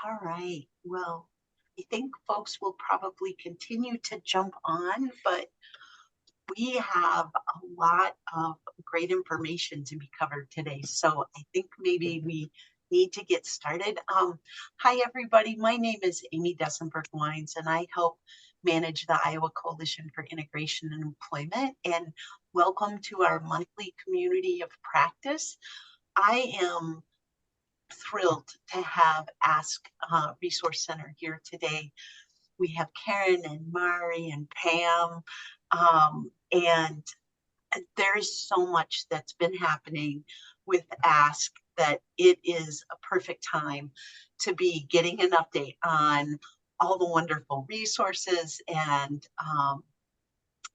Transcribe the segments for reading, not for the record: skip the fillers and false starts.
All right. Well, I think folks will probably continue to jump on, but we have a lot of great information to be covered today. So I think maybe we need to get started. Hi, everybody. My name is Amy Dessenberg Wines, and I help manage the Iowa Coalition for Integration and Employment. And welcome to our monthly community of practice. I am thrilled to have Ask Resource Center here today. We have Karen and Mari and Pam, and there's so much that's been happening with Ask that it is a perfect time to be getting an update on all the wonderful resources and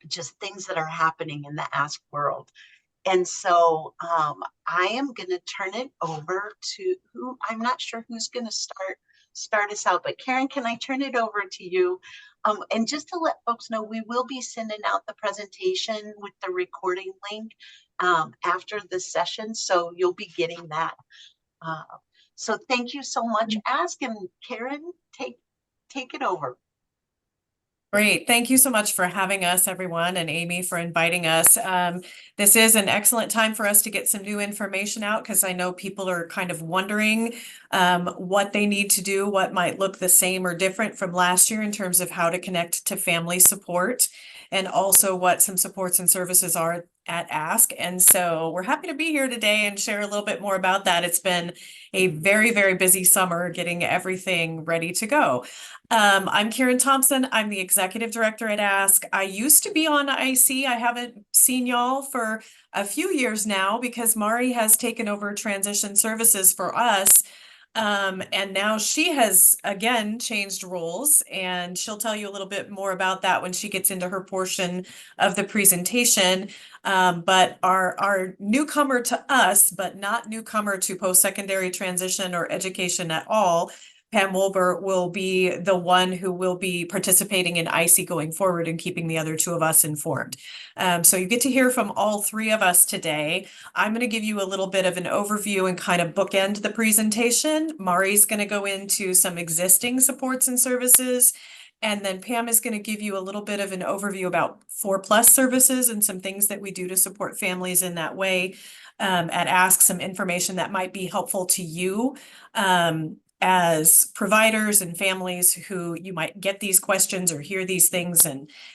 just things that are happening in the Ask world. And so I am going to turn it over to who, I'm not sure who's going to start us out, but Karen, can I turn it over to you? And just to let folks know, we will be sending out the presentation with the recording link after the session, so you'll be getting that. So thank you so much, Ask, and Karen, take it over. Great. Thank you so much for having us, everyone, and Amy for inviting us. This is an excellent time for us to get some new information out because I know people are kind of wondering what they need to do, what might look the same or different from last year in terms of how to connect to family support, and also what some supports and services are at Ask. And so we're happy to be here today and share a little bit more about that. It's been a very, very busy summer getting everything ready to go. I'm Karen Thompson. I'm the executive director at Ask. I used to be on ICIE. I haven't seen y'all for a few years now because Mari has taken over transition services for us. And now she has again changed roles, and she'll tell you a little bit more about that when she gets into her portion of the presentation. But our newcomer to us, but not newcomer to post-secondary transition or education at all, Pam Wolber, will be the one who will be participating in ICIE going forward and keeping the other two of us informed. So you get to hear from all three of us today. I'm going to give you a little bit of an overview and kind of bookend the presentation. Mari's going to go into some existing supports and services. And then Pam is going to give you a little bit of an overview about 4+ services and some things that we do to support families in that way. At Ask, some information that might be helpful to you as providers and families who you might get these questions or hear these things,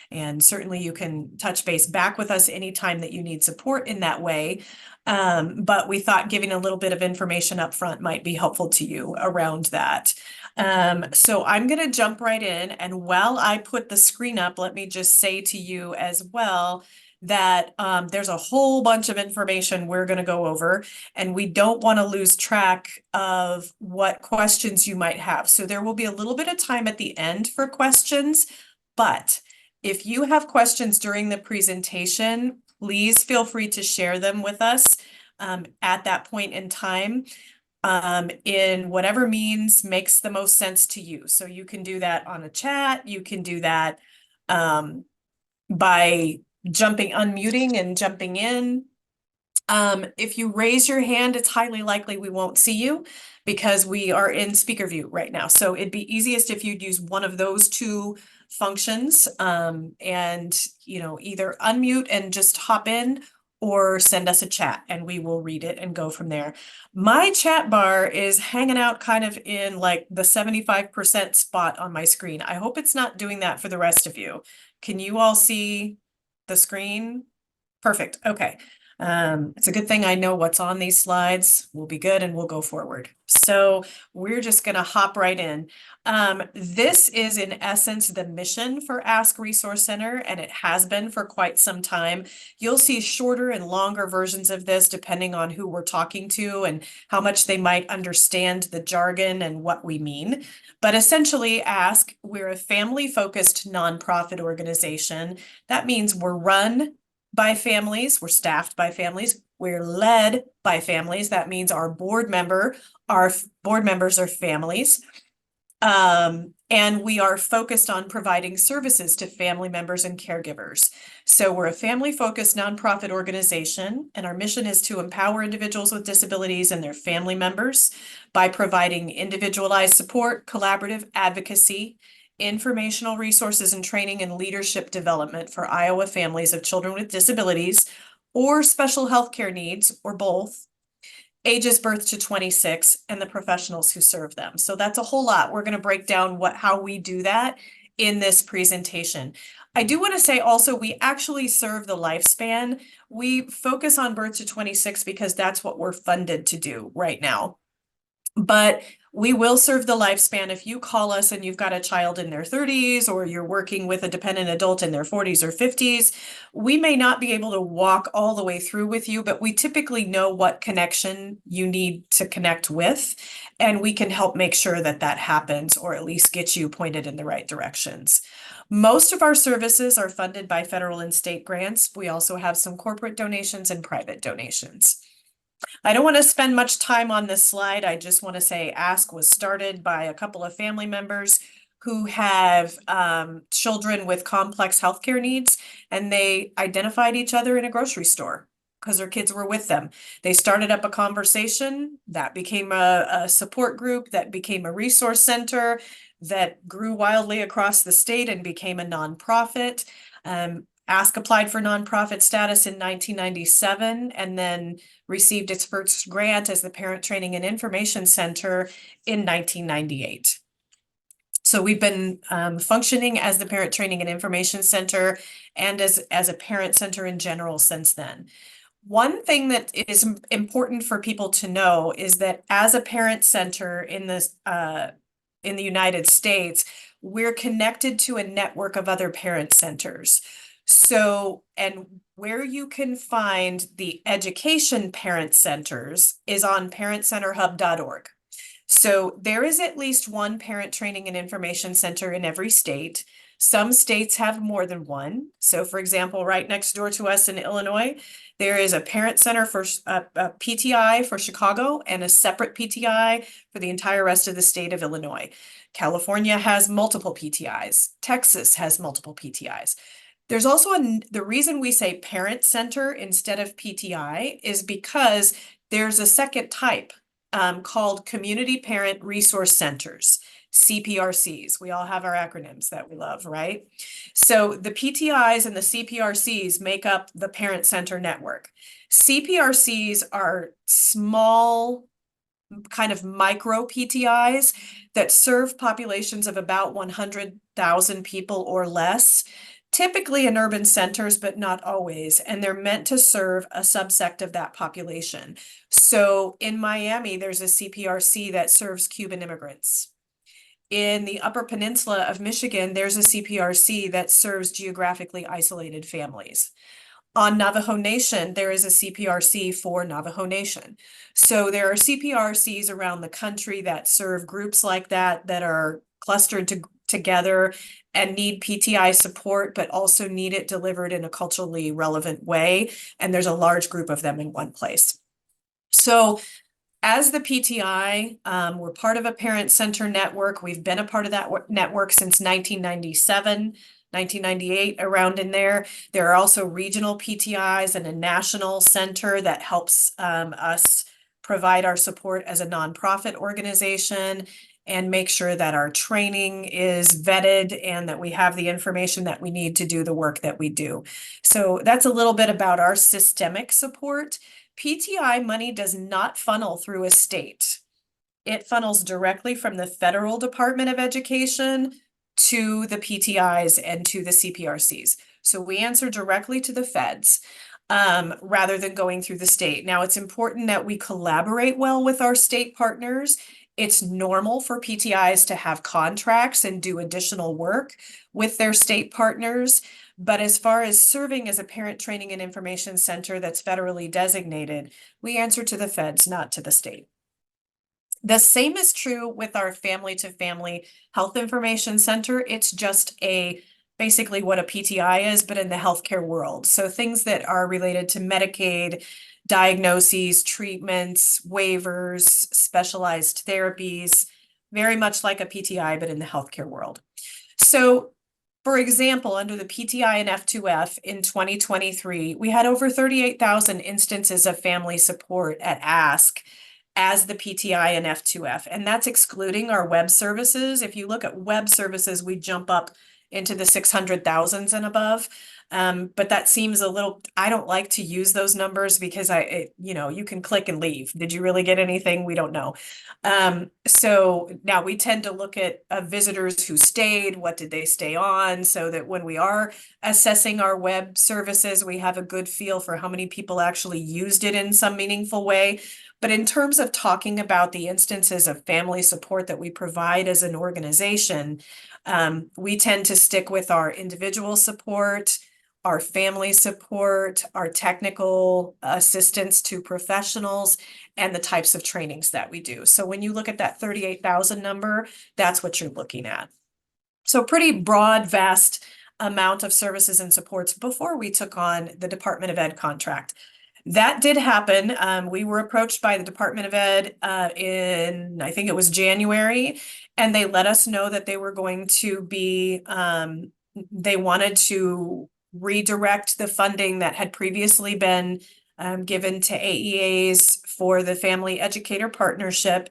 and certainly you can touch base back with us anytime that you need support in that way. But we thought giving a little bit of information up front might be helpful to you around that. So I'm going to jump right in, and while I put the screen up, let me just say to you as well that there's a whole bunch of information we're going to go over, and we don't want to lose track of what questions you might have. So there will be a little bit of time at the end for questions, but if you have questions during the presentation, please feel free to share them with us at that point in time in whatever means makes the most sense to you. So you can do that on a chat, you can do that by unmuting and jumping in. If you raise your hand, it's highly likely we won't see you because we are in speaker view right now. So it'd be easiest if you'd use one of those two functions and either unmute and just hop in or send us a chat and we will read it and go from there. My chat bar is hanging out kind of in like the 75% spot on my screen. I hope it's not doing that for the rest of you. Can you all see the screen? Perfect. Okay. It's a good thing I know what's on these slides. We'll be good and we'll go forward. So we're just going to hop right in. This is in essence the mission for Ask Resource Center, and it has been for quite some time. You'll see shorter and longer versions of this depending on who we're talking to and how much they might understand the jargon and what we mean. But essentially, Ask, we're a family-focused nonprofit organization. That means we're run by families, we're staffed by families, we're led by families. That means our board members are families. And we are focused on providing services to family members and caregivers. So we're a family-focused nonprofit organization, and our mission is to empower individuals with disabilities and their family members by providing individualized support, collaborative advocacy, informational resources and training and leadership development for Iowa families of children with disabilities or special healthcare needs, or both, ages birth to 26, and the professionals who serve them. So that's a whole lot. We're going to break down how we do that in this presentation. I do want to say also, we actually serve the lifespan. We focus on birth to 26 because that's what we're funded to do right now. But we will serve the lifespan. If you call us and you've got a child in their 30s, or you're working with a dependent adult in their 40s or 50s, we may not be able to walk all the way through with you, but we typically know what connection you need to connect with, and we can help make sure that that happens, or at least get you pointed in the right directions. Most of our services are funded by federal and state grants. We also have some corporate donations and private donations. I don't want to spend much time on this slide. I just want to say Ask was started by a couple of family members who have children with complex healthcare needs, and they identified each other in a grocery store because their kids were with them. They started up a conversation that became a support group, that became a resource center, that grew wildly across the state and became a nonprofit. Ask applied for nonprofit status in 1997, and then received its first grant as the Parent Training and Information Center in 1998. So we've been functioning as the Parent Training and Information Center and as a parent center in general since then. One thing that is important for people to know is that as a parent center in the United States, we're connected to a network of other parent centers. So, and where you can find the education parent centers is on parentcenterhub.org. So there is at least one parent training and information center in every state. Some states have more than one. So for example, right next door to us in Illinois, there is a parent center for a PTI for Chicago and a separate PTI for the entire rest of the state of Illinois. California has multiple PTIs. Texas has multiple PTIs. There's also the reason we say parent center instead of PTI is because there's a second type called Community Parent Resource Centers, CPRCs. We all have our acronyms that we love, right? So the PTIs and the CPRCs make up the parent center network. CPRCs are small, kind of micro PTIs that serve populations of about 100,000 people or less, typically in urban centers, but not always. And they're meant to serve a subsect of that population. So in Miami, there's a CPRC that serves Cuban immigrants. In the Upper Peninsula of Michigan, there's a CPRC that serves geographically isolated families. On Navajo Nation, there is a CPRC for Navajo Nation. So there are CPRCs around the country that serve groups like that are clustered together and need PTI support, but also need it delivered in a culturally relevant way. And there's a large group of them in one place. So as the PTI, we're part of a parent center network. We've been a part of that network since 1997. 1998, around in there. There are also regional PTIs and a national center that helps us provide our support as a nonprofit organization and make sure that our training is vetted and that we have the information that we need to do the work that we do. So that's a little bit about our systemic support. PTI money does not funnel through a state. It funnels directly from the Federal Department of Education to the PTIs and to the CPRCs. So we answer directly to the feds rather than going through the state. Now, it's important that we collaborate well with our state partners. It's normal for PTIs to have contracts and do additional work with their state partners. But as far as serving as a parent training and information center that's federally designated, we answer to the feds, not to the state. The same is true with our family to family health information center. It's just basically what a PTI is, but in the healthcare world. So things that are related to Medicaid, diagnoses, treatments, waivers, specialized therapies, very much like a PTI, but in the healthcare world. So, for example, under the PTI and F2F in 2023, we had over 38,000 instances of family support at ask as the PTI and F2F, and that's excluding our web services. If you look at web services, we jump up into the 600,000s and above. But that seems a little, I don't like to use those numbers because you can click and leave. Did you really get anything? We don't know. So now we tend to look at visitors who stayed, what did they stay on, so that when we are assessing our web services, we have a good feel for how many people actually used it in some meaningful way. But in terms of talking about the instances of family support that we provide as an organization, we tend to stick with our individual support, our family support, our technical assistance to professionals, and the types of trainings that we do. So when you look at that 38,000 number, that's what you're looking at. So pretty broad, vast amount of services and supports before we took on the Department of Ed contract. That did happen. We were approached by the Department of Ed in, I think it was January, and they let us know that they were going to be, they wanted to redirect the funding that had previously been given to AEAs for the Family Educator Partnership.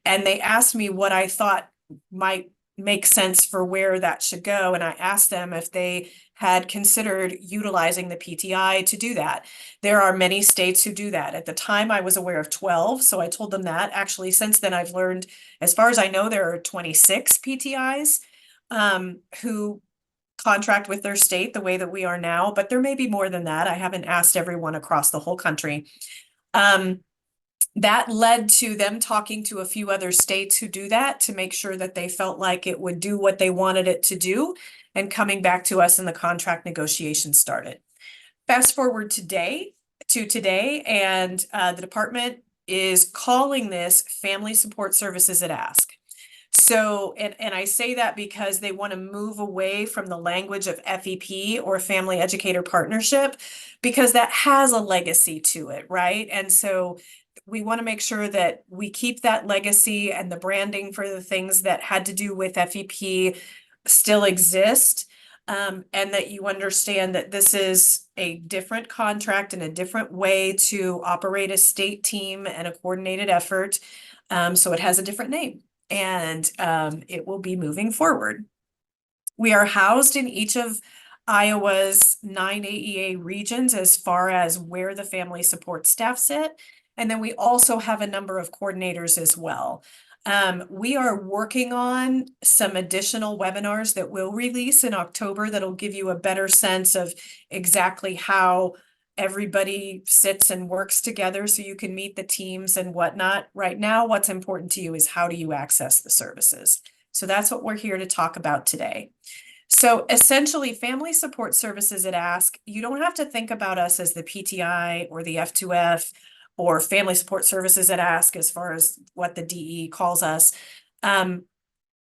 And they asked me what I thought might make sense for where that should go. And I asked them if they had considered utilizing the PTI to do that. There are many states who do that. At the time, I was aware of 12, so I told them that. Actually, since then, I've learned, as far as I know, there are 26 PTIs who contract with their state the way that we are now, but there may be more than that. I haven't asked everyone across the whole country. That led to them talking to a few other states who do that to make sure that they felt like it would do what they wanted it to do, and coming back to us, and the contract negotiations started. Fast forward to today, and the department is calling this Family Support Services at Ask. So, and I say that because they want to move away from the language of FEP, or Family Educator Partnership, because that has a legacy to it, right? And so we want to make sure that we keep that legacy, and the branding for the things that had to do with FEP still exist. And that you understand that this is a different contract and a different way to operate a state team and a coordinated effort. So it has a different name, and it will be moving forward. We are housed in each of Iowa's 9 AEA regions as far as where the family support staff sit. And then we also have a number of coordinators as well. We are working on some additional webinars that we'll release in October that'll give you a better sense of exactly how everybody sits and works together, so you can meet the teams and whatnot. Right now, what's important to you is how do you access the services? So that's what we're here to talk about today. So essentially, Family Support Services at Ask, you don't have to think about us as the PTI or the F2F or Family Support Services at Ask as far as what the DE calls us.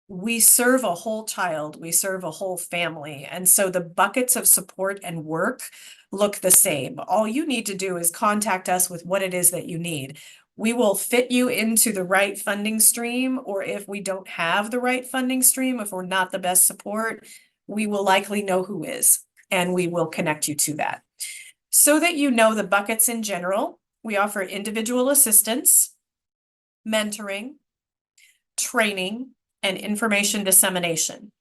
We serve a whole child, we serve a whole family. And so the buckets of support and work look the same. All you need to do is contact us with what it is that you need. We will fit you into the right funding stream, or if we don't have the right funding stream, if we're not the best support, we will likely know who is, and we will connect you to that. So that you know the buckets in general, we offer individual assistance, mentoring, training, and information dissemination.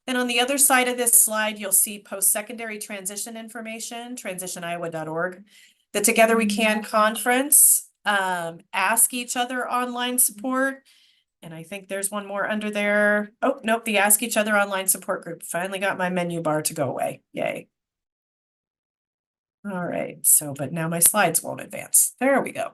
Then on the other side of this slide, you'll see post-secondary transition information, transitioniowa.org, the Together We Can conference, Ask Each Other online support, and I think there's one more under there. Oh, nope, the Ask Each Other online support group. Finally got my menu bar to go away. Yay. All right, so, but now my slides won't advance. There we go.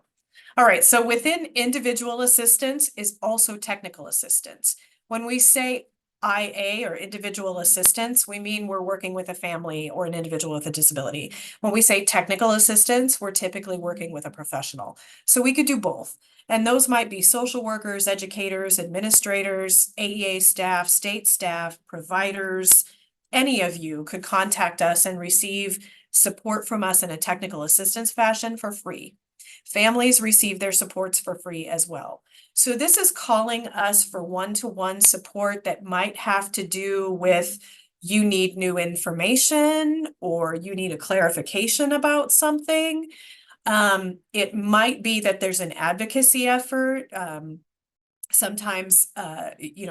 All right, so within individual assistance is also technical assistance. When we say IA, or individual assistance, we mean we're working with a family or an individual with a disability. When we say technical assistance, we're typically working with a professional. So we could do both. And those might be social workers, educators, administrators, AEA staff, state staff, providers. Any of you could contact us and receive support from us in a technical assistance fashion for free. Families receive their supports for free as well. So this is calling us for one-to-one support that might have to do with you need new information or you need a clarification about something. It might be that there's an advocacy effort. Sometimes,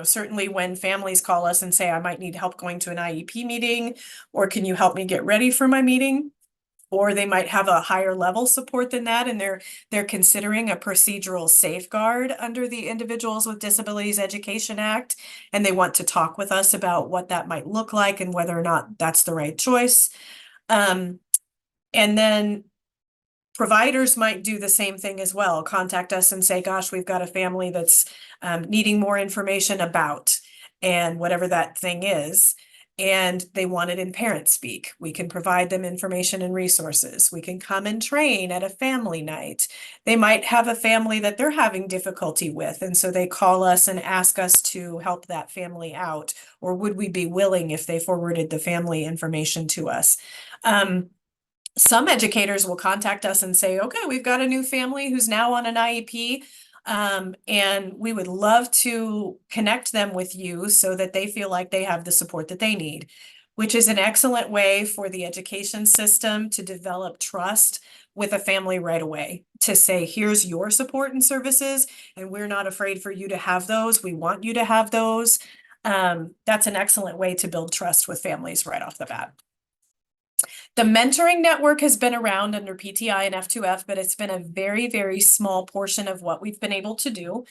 certainly when families call us and say, I might need help going to an IEP meeting, or can you help me get ready for my meeting? Or they might have a higher level support than that, and they're considering a procedural safeguard under the Individuals with Disabilities Education Act, and they want to talk with us about what that might look like and whether or not that's the right choice. And then providers might do the same thing as well. Contact us and say, gosh, we've got a family that's needing more information about, and whatever that thing is, and they want it in parent speak. We can provide them information and resources. We can come and train at a family night. They might have a family that they're having difficulty with, and so they call us and ask us to help that family out, or would we be willing if they forwarded the family information to us? Some educators will contact us and say, okay, we've got a new family who's now on an IEP, and we would love to connect them with you so that they feel like they have the support that they need, which is an excellent way for the education system to develop trust with a family right away, to say, here's your support and services, and we're not afraid for you to have those. We want you to have those. That's an excellent way to build trust with families right off the bat. The mentoring network has been around under PTI and F2F, but it's been a very, very small portion of what we've been able to do.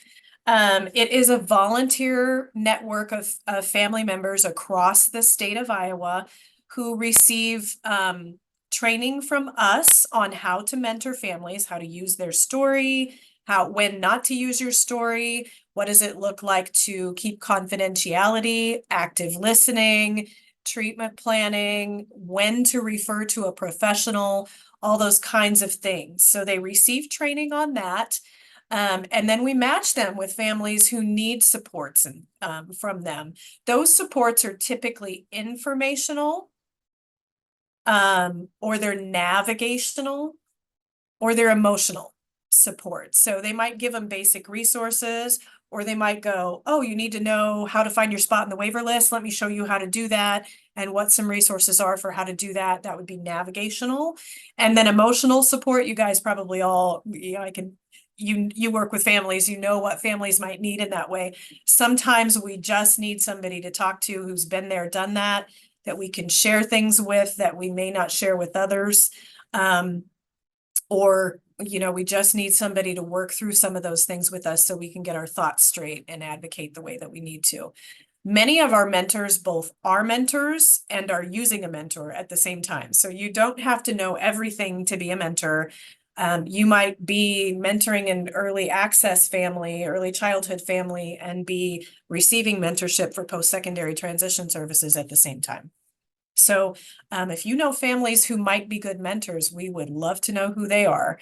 It is a volunteer network of family members across the state of Iowa who receive training from us on how to mentor families, how to use their story, when not to use your story, what does it look like to keep confidentiality, active listening, treatment planning, when to refer to a professional, all those kinds of things. So they receive training on that. And then we match them with families who need supports from them. Those supports are typically informational, or they're navigational, or they're emotional support. So they might give them basic resources, or they might go, oh, you need to know how to find your spot in the waiver list. Let me show you how to do that and what some resources are for how to do that. That would be navigational. And then emotional support, you guys probably all, you work with families, you know what families might need in that way. Sometimes we just need somebody to talk to who's been there, done that we can share things with that we may not share with others. Or, we just need somebody to work through some of those things with us so we can get our thoughts straight and advocate the way that we need to. Many of our mentors both are mentors and are using a mentor at the same time. So you don't have to know everything to be a mentor. You might be mentoring an early access family, early childhood family, and be receiving mentorship for post-secondary transition services at the same time. So if you know families who might be good mentors, we would love to know who they are,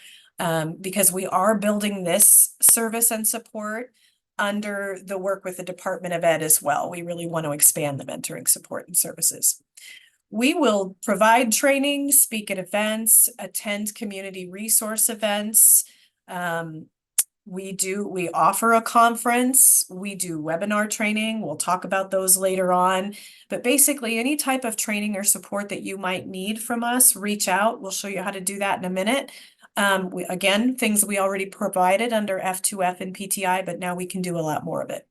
because we are building this service and support under the work with the Department of Ed as well. We really want to expand the mentoring support and services. We will provide training, speak at events, attend community resource events. We offer a conference, we do webinar training, we'll talk about those later on, but basically any type of training or support that you might need from us, reach out. We'll show you how to do that in a minute. Again, things we already provided under F2F and PTI, but now we can do a lot more of it.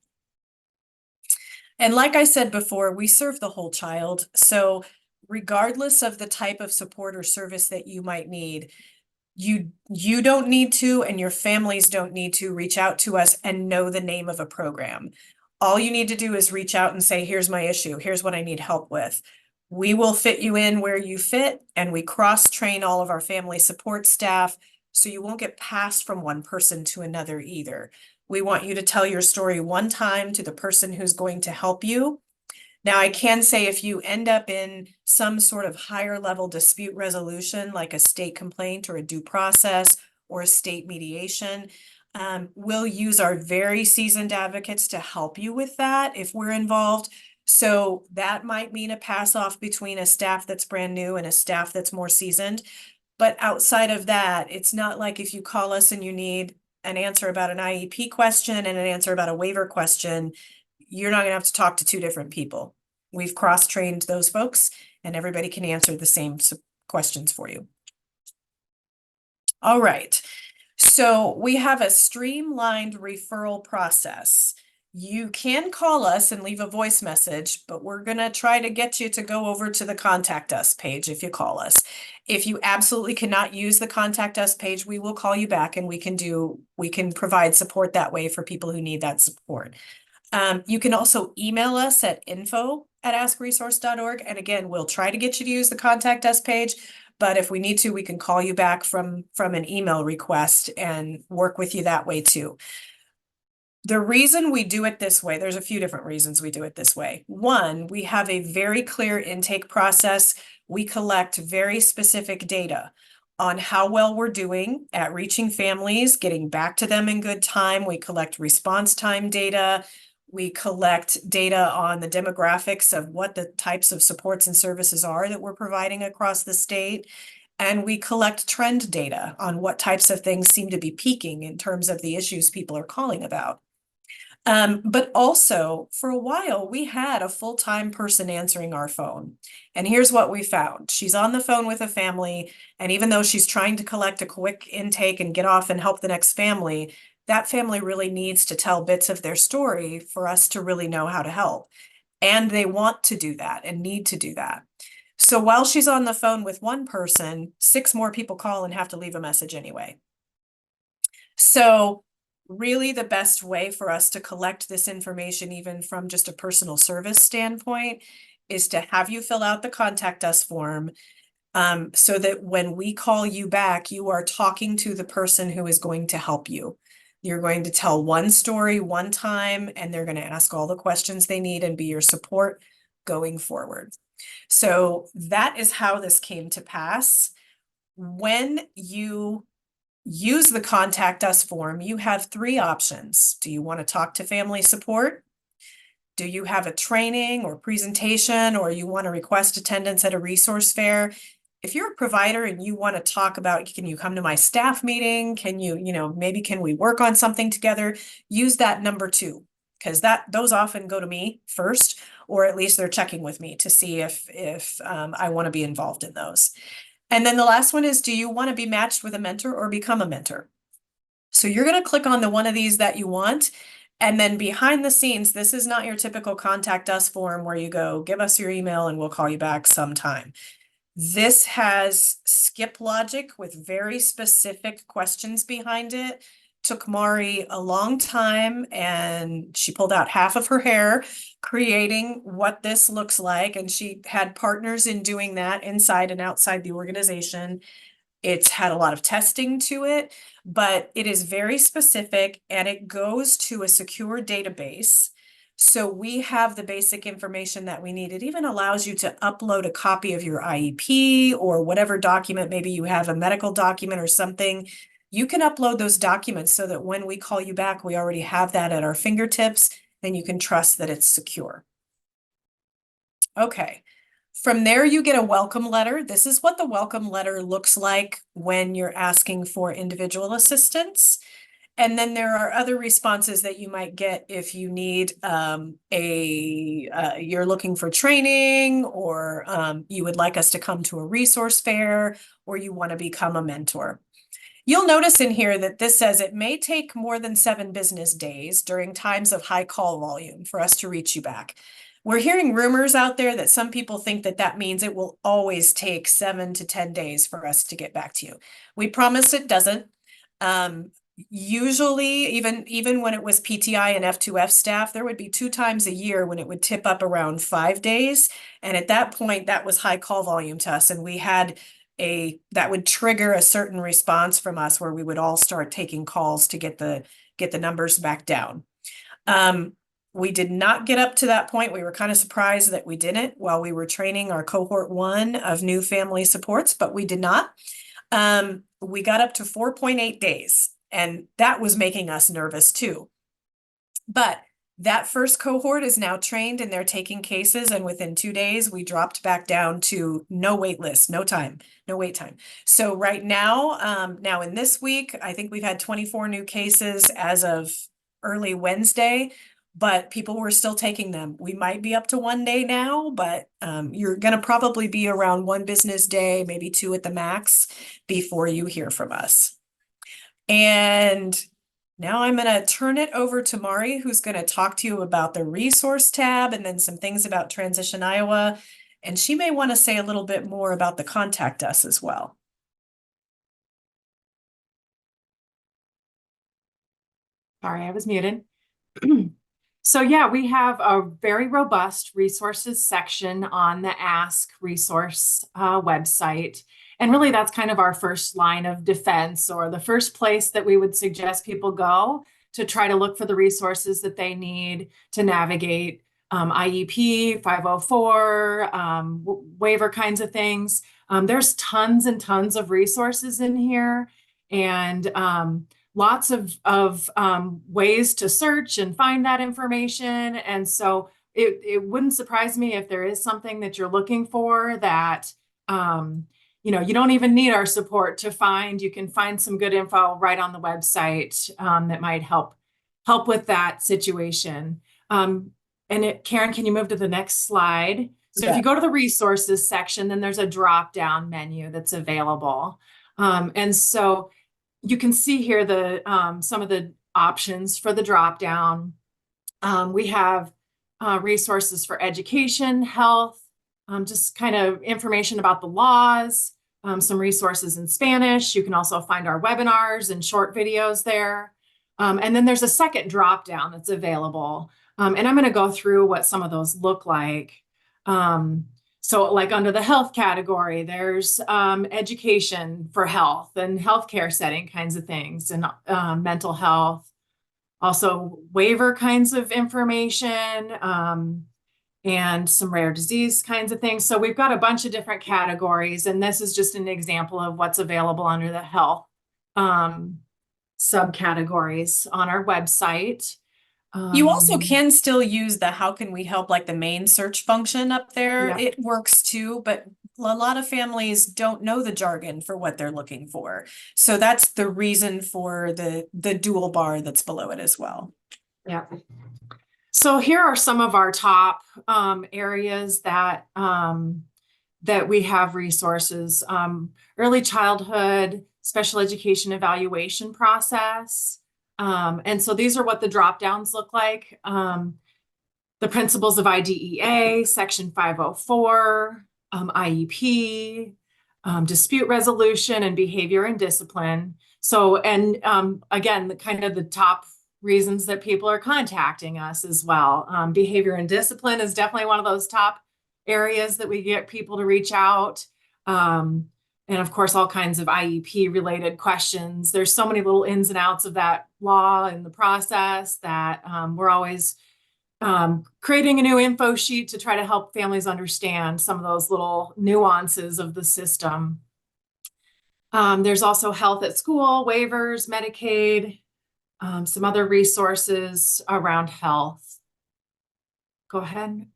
And like I said before, we serve the whole child. So regardless of the type of support or service that you might need, you don't need to, and your families don't need to reach out to us and know the name of a program. All you need to do is reach out and say, here's my issue. Here's what I need help with. We will fit you in where you fit, and we cross-train all of our family support staff, so you won't get passed from one person to another either. We want you to tell your story one time to the person who's going to help you. Now, I can say if you end up in some sort of higher level dispute resolution, like a state complaint or a due process or a state mediation, we'll use our very seasoned advocates to help you with that if we're involved. So that might mean a pass off between a staff that's brand new and a staff that's more seasoned. But outside of that, it's not like if you call us and you need an answer about an IEP question and an answer about a waiver question, you're not gonna have to talk to two different people. We've cross-trained those folks and everybody can answer the same questions for you. All right. So we have a streamlined referral process. You can call us and leave a voice message, but we're going to try to get you to go over to the contact us page if you call us. If you absolutely cannot use the contact us page, we will call you back and we can provide support that way for people who need that support. You can also email us at info@askresource.org. And again, we'll try to get you to use the contact us page, but if we need to, we can call you back from an email request and work with you that way too. The reason we do it this way, there's a few different reasons we do it this way. One, we have a very clear intake process. We collect very specific data on how well we're doing at reaching families, getting back to them in good time. We collect response time data. We collect data on the demographics of what the types of supports and services are that we're providing across the state. And we collect trend data on what types of things seem to be peaking in terms of the issues people are calling about. But also, for a while, we had a full-time person answering our phone. And here's what we found. She's on the phone with a family, and even though she's trying to collect a quick intake and get off and help the next family, that family really needs to tell bits of their story for us to really know how to help. And they want to do that and need to do that. So while she's on the phone with one person, 6 more people call and have to leave a message anyway. So really the best way for us to collect this information, even from just a personal service standpoint, is to have you fill out the contact us form, so that when we call you back, you are talking to the person who is going to help you. You're going to tell one story one time, and they're going to ask all the questions they need and be your support going forward. So that is how this came to pass. When you use the contact us form, you have 3 options. Do you want to talk to family support? Do you have a training or presentation, or you want to request attendance at a resource fair? If you're a provider and you want to talk about, can you come to my staff meeting? Can you, maybe can we work on something together? Use that number 2, because those often go to me first, or at least they're checking with me to see if I want to be involved in those. And then the last one is, do you want to be matched with a mentor or become a mentor? So you're going to click on the one of these that you want. And then behind the scenes, this is not your typical contact us form where you go, give us your email and we'll call you back sometime. This has skip logic with very specific questions behind it. Took Mari a long time, and she pulled out half of her hair creating what this looks like. And she had partners in doing that inside and outside the organization. It's had a lot of testing to it, but it is very specific and it goes to a secure database. So we have the basic information that we need. It even allows you to upload a copy of your IEP or whatever document, maybe you have a medical document or something. You can upload those documents so that when we call you back, we already have that at our fingertips, and you can trust that it's secure. Okay. From there, you get a welcome letter. This is what the welcome letter looks like when you're asking for individual assistance. And then there are other responses that you might get if you need you're looking for training, or you would like us to come to a resource fair, or you want to become a mentor. You'll notice in here that this says it may take more than 7 business days during times of high call volume for us to reach you back. We're hearing rumors out there that some people think that that means it will always take 7 to 10 days for us to get back to you. We promise it doesn't. Usually, even when it was PTI and F2F staff, there would be 2 times a year when it would tip up around 5 days. And at that point, that was high call volume to us. And we had that would trigger a certain response from us where we would all start taking calls to get the numbers back down. We did not get up to that point. We were kind of surprised that we didn't while we were training our cohort 1 of new family supports, but we did not. We got up to 4.8 days, and that was making us nervous too. But That first cohort is now trained and they're taking cases, and within 2 days, we dropped back down to no wait list, no time, no wait time. So right now, now in this week, I think we've had 24 new cases as of early Wednesday, but people were still taking them. We might be up to 1 day now, but you're gonna probably be around 1 business day, maybe 2 at the max, before you hear from us. And now I'm going to turn it over to Mari, who's going to talk to you about the resource tab and then some things about Transition Iowa. And she may want to say a little bit more about the contact us as well. Sorry, I was muted. So yeah, we have a very robust resources section on the Ask resource website. And really that's kind of our first line of defense, or the first place that we would suggest people go to try to look for the resources that they need to navigate IEP, 504, waiver kinds of things. There's tons and tons of resources in here, and lots of ways to search and find that information. And so it wouldn't surprise me if there is something that you're looking for that, you don't even need our support to find. You can find some good info right on the website that might help with that situation. Karen, can you move to the next slide? So if you go to the resources section, then there's a drop-down menu that's available. And so you can see here the some of the options for the drop down. We have resources for education, health, just kind of information about the laws, some resources in Spanish. You can also find our webinars and short videos there. And then there's a second drop down that's available. And I'm going to go through what some of those look like. So like under the health category, there's education for health and healthcare setting kinds of things, and mental health, also waiver kinds of information, and some rare disease kinds of things. So we've got a bunch of different categories, and this is just an example of what's available under the health subcategories on our website. You also can still use the how can we help, like the main search function up there. Yeah. It works too, but a lot of families don't know the jargon for what they're looking for. So that's the reason for the dual bar that's below it as well. Yeah. So here are some of our top areas that that we have resources. Early childhood, special education evaluation process. And so these are what the drop downs look like. The principles of IDEA, section 504, IEP, dispute resolution, and behavior and discipline. So, and again, the kind of the top reasons that people are contacting us as well. Behavior and discipline is definitely one of those top areas that we get people to reach out. And of course, all kinds of IEP related questions. There's so many little ins and outs of that law and the process that we're always creating a new info sheet to try to help families understand some of those little nuances of the system. There's also health at school, waivers, Medicaid, some other resources around health. Go ahead.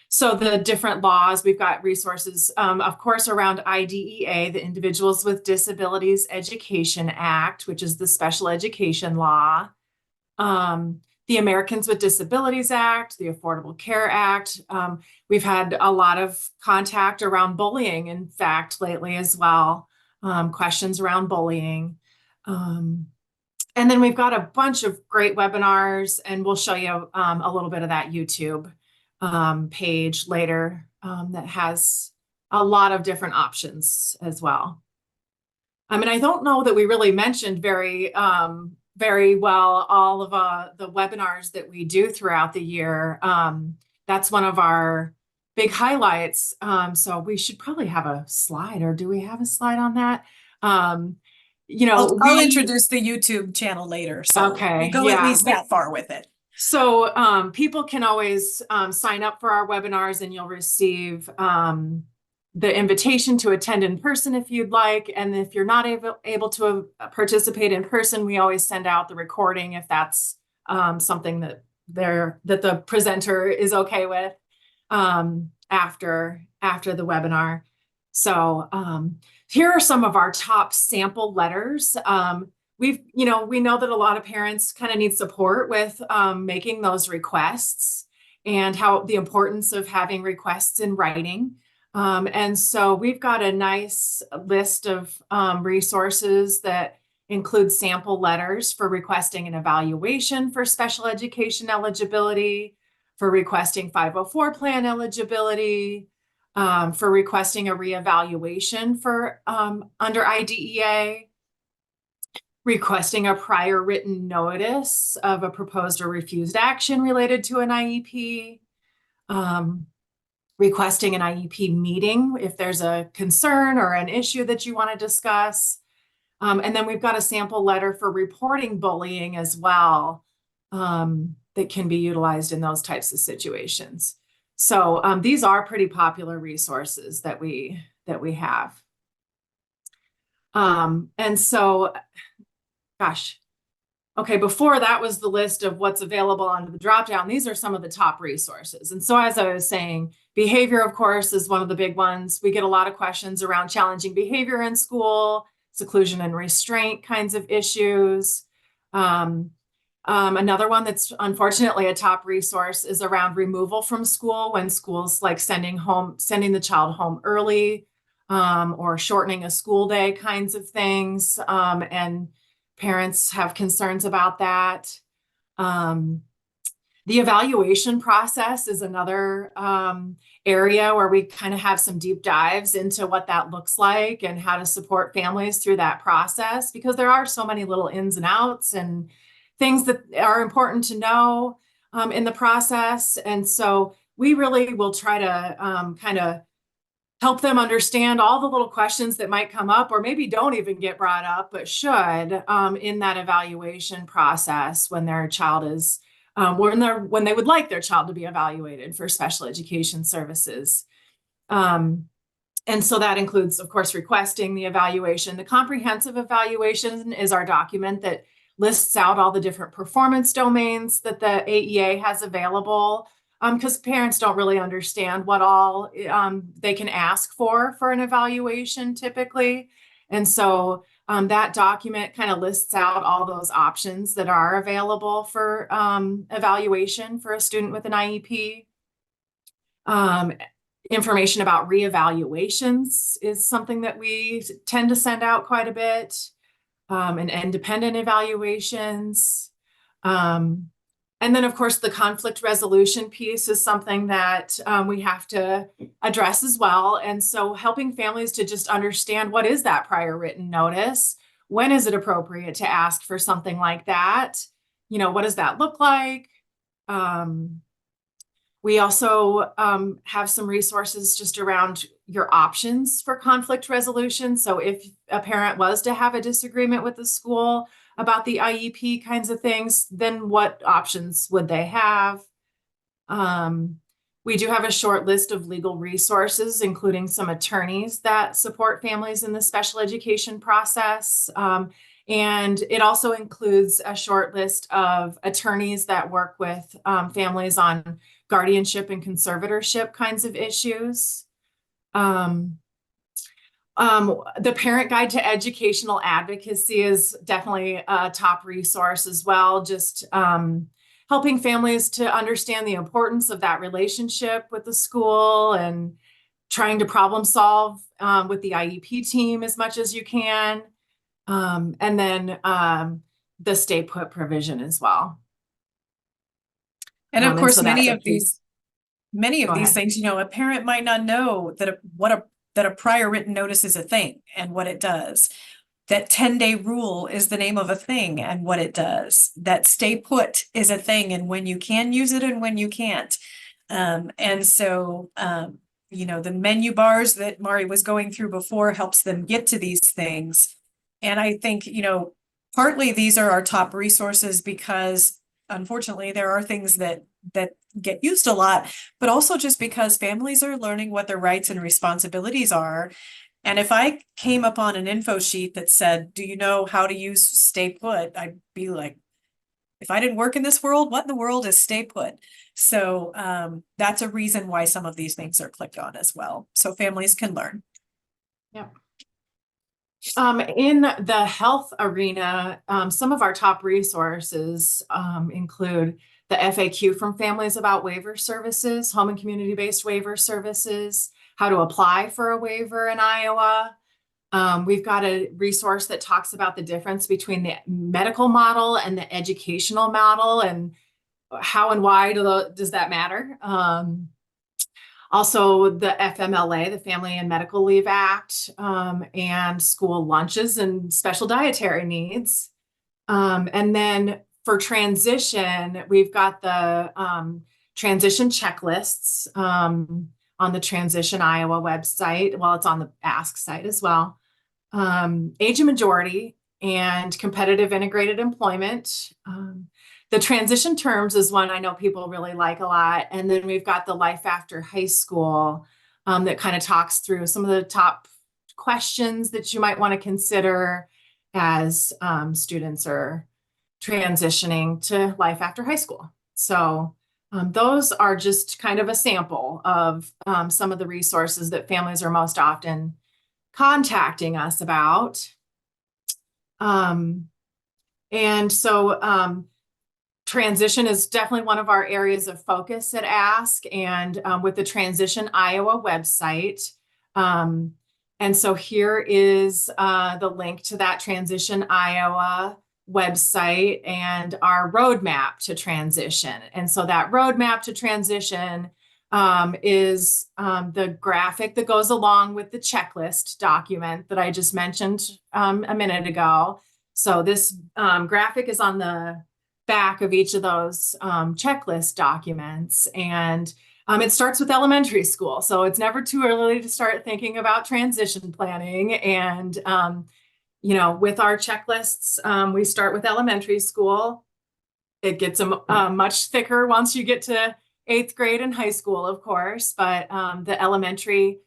So the different laws, we've got resources, of course, around IDEA, the Individuals with Disabilities Education Act, which is the special education law, the Americans with Disabilities Act, the Affordable Care Act. We've had a lot of contact around bullying, in fact, lately as well, questions around bullying. And then we've got a bunch of great webinars, and we'll show you a little bit of that YouTube page later that has a lot of different options as well. I mean, I don't know that we really mentioned very well all of the webinars that we do throughout the year. That's one of our big highlights. So we should probably have a slide, or do we have a slide on that? I'll introduce the YouTube channel later. So okay, we'll go at least that far with it. So people can always sign up for our webinars, and you'll receive the invitation to attend in person if you'd like. And if you're not able to participate in person, we always send out the recording if that's something that the presenter is okay with after the webinar. So here are some of our top sample letters. We know that a lot of parents kind of need support with making those requests and how the importance of having requests in writing. And so we've got a nice list of resources that include sample letters for requesting an evaluation for special education eligibility, for requesting 504 plan eligibility, for requesting a reevaluation for under IDEA, requesting a prior written notice of a proposed or refused action related to an IEP, requesting an IEP meeting if there's a concern or an issue that you want to discuss. And then we've got a sample letter for reporting bullying as well, that can be utilized in those types of situations. So these are pretty popular resources that we have. And so, gosh, okay, before that was the list of what's available under the dropdown. These are some of the top resources. And so as I was saying, behavior, of course, is one of the big ones. We get a lot of questions around challenging behavior in school, seclusion and restraint kinds of issues. Another one that's unfortunately a top resource is around removal from school when schools like sending the child home early, or shortening a school day kinds of things. And parents have concerns about that. The evaluation process is another area where we kind of have some deep dives into what that looks like and how to support families through that process, because there are so many little ins and outs and things that are important to know in the process. And so we really will try to kind of help them understand all the little questions that might come up or maybe don't even get brought up, but should in that evaluation process when their child is when they would like their child to be evaluated for special education services. And so that includes, of course, requesting the evaluation. The comprehensive evaluation is our document that lists out all the different performance domains that the AEA has available, because parents don't really understand what all they can ask for an evaluation typically. And so that document kind of lists out all those options that are available for evaluation for a student with an IEP. Information about reevaluations is something that we tend to send out quite a bit, and independent evaluations. And then, of course, the conflict resolution piece is something that we have to address as well. And so helping families to just understand, what is that prior written notice? When is it appropriate to ask for something like that? You know, what does that look like? We also have some resources just around your options for conflict resolution. So if a parent was to have a disagreement with the school about the IEP kinds of things, then what options would they have? We do have a short list of legal resources, including some attorneys that support families in the special education process. And it also includes a short list of attorneys that work with families on guardianship and conservatorship kinds of issues. The Parent Guide to Educational Advocacy is definitely a top resource as well, just helping families to understand the importance of that relationship with the school and trying to problem solve with the IEP team as much as you can. And then the stay put provision as well. And of course, many of these ahead. things, you know, a parent might not know that that a prior written notice is a thing and what it does. That 10-day rule is the name of a thing and what it does. That stay put is a thing and when you can use it and when you can't. And so, you know, the menu bars that Mari was going through before helps them get to these things. And I think, you know, partly these are our top resources because unfortunately there are things that get used a lot, but also just because families are learning what their rights and responsibilities are. And if I came upon an info sheet that said, do you know how to use stay put? I'd be like, if I didn't work in this world, what in the world is stay put? So that's a reason why some of these things are clicked on as well, so families can learn. Yep. In the health arena, some of our top resources include the FAQ from families about waiver services, home and community-based waiver services, how to apply for a waiver in Iowa. We've got a resource that talks about the difference between the medical model and the educational model and how and why does that matter. Also, the FMLA, the Family and Medical Leave Act, and school lunches and special dietary needs. And then for transition, we've got the transition checklists on the Transition Iowa website. Well, it's on the Ask site as well. Age and majority and competitive integrated employment. The transition terms is one I know people really like a lot. And then we've got the life after high school that kind of talks through some of the top questions that you might want to consider as students are transitioning to life after high school. So those are just kind of a sample of some of the resources that families are most often contacting us about. And so transition is definitely one of our areas of focus at Ask, and with the Transition Iowa website. And so here is the link to that Transition Iowa website and our roadmap to transition. And so that roadmap to transition is the graphic that goes along with the checklist document that I just mentioned a minute ago. So this graphic is on the back of each of those checklist documents, and it starts with elementary school. So it's never too early to start thinking about transition planning. And you know, with our checklists, we start with elementary school. It gets much thicker once you get to 8th grade and high school, of course, but the elementary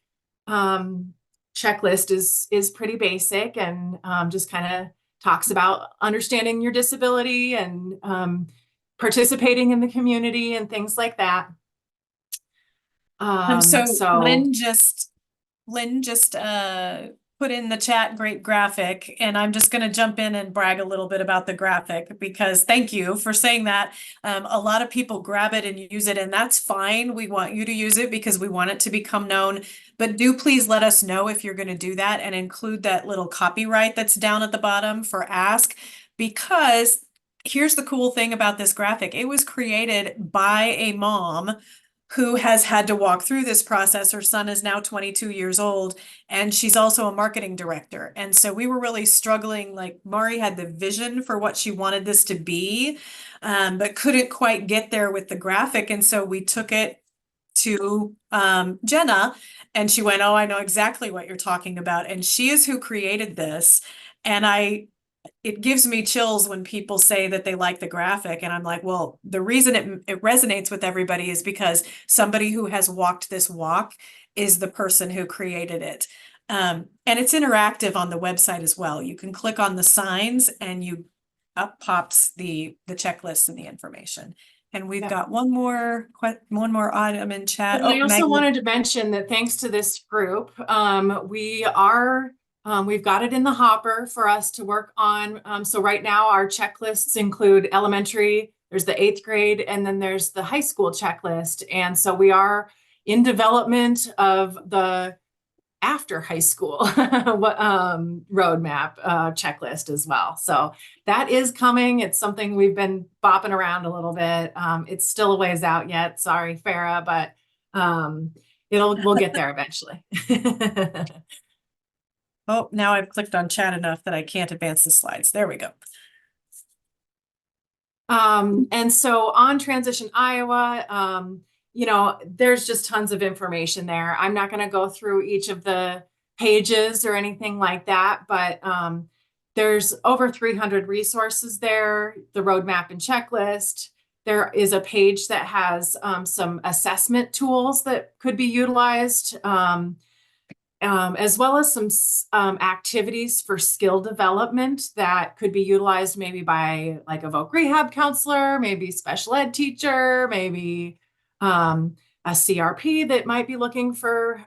checklist is pretty basic and just kind of talks about understanding your disability and participating in the community and things like that. So Lynn just put in the chat, great graphic, and I'm just going to jump in and brag a little bit about the graphic, because thank you for saying that. A lot of people grab it and use it, and that's fine. We want you to use it because we want it to become known, but do please let us know if you're going to do that and include that little copyright that's down at the bottom for Ask, because here's the cool thing about this graphic. It was created by a mom who has had to walk through this process. Her son is now 22 years old, and she's also a marketing director. And so we were really struggling. Like, Mari had the vision for what she wanted this to be, but couldn't quite get there with the graphic. And so we took it to Jenna, and she went, "Oh, I know exactly what you're talking about." And she is who created this. And it gives me chills when people say that they like the graphic, and I'm like, well, the reason it resonates with everybody is because somebody who has walked this walk is the person who created it. And it's interactive on the website as well. You can click on the signs and up pops the checklists and the information. And we've got one more item in chat. And I also wanted to mention that thanks to this group, we've got it in the hopper for us to work on. So right now our checklists include elementary, there's the 8th grade, and then there's the high school checklist. And so we are in development of the after high school roadmap checklist as well. So that is coming. It's something we've been bopping around a little bit. It's still a ways out yet. Sorry, Farah, but we'll get there eventually. Oh, now I've clicked on chat enough that I can't advance the slides. There we go. And so on Transition Iowa, you know, there's just tons of information there. I'm not going to go through each of the pages or anything like that, but there's over 300 resources there, the roadmap and checklist. There is a page that has some assessment tools that could be utilized. as well as some activities for skill development that could be utilized maybe by like a voc rehab counselor, maybe special ed teacher, maybe a CRP that might be looking for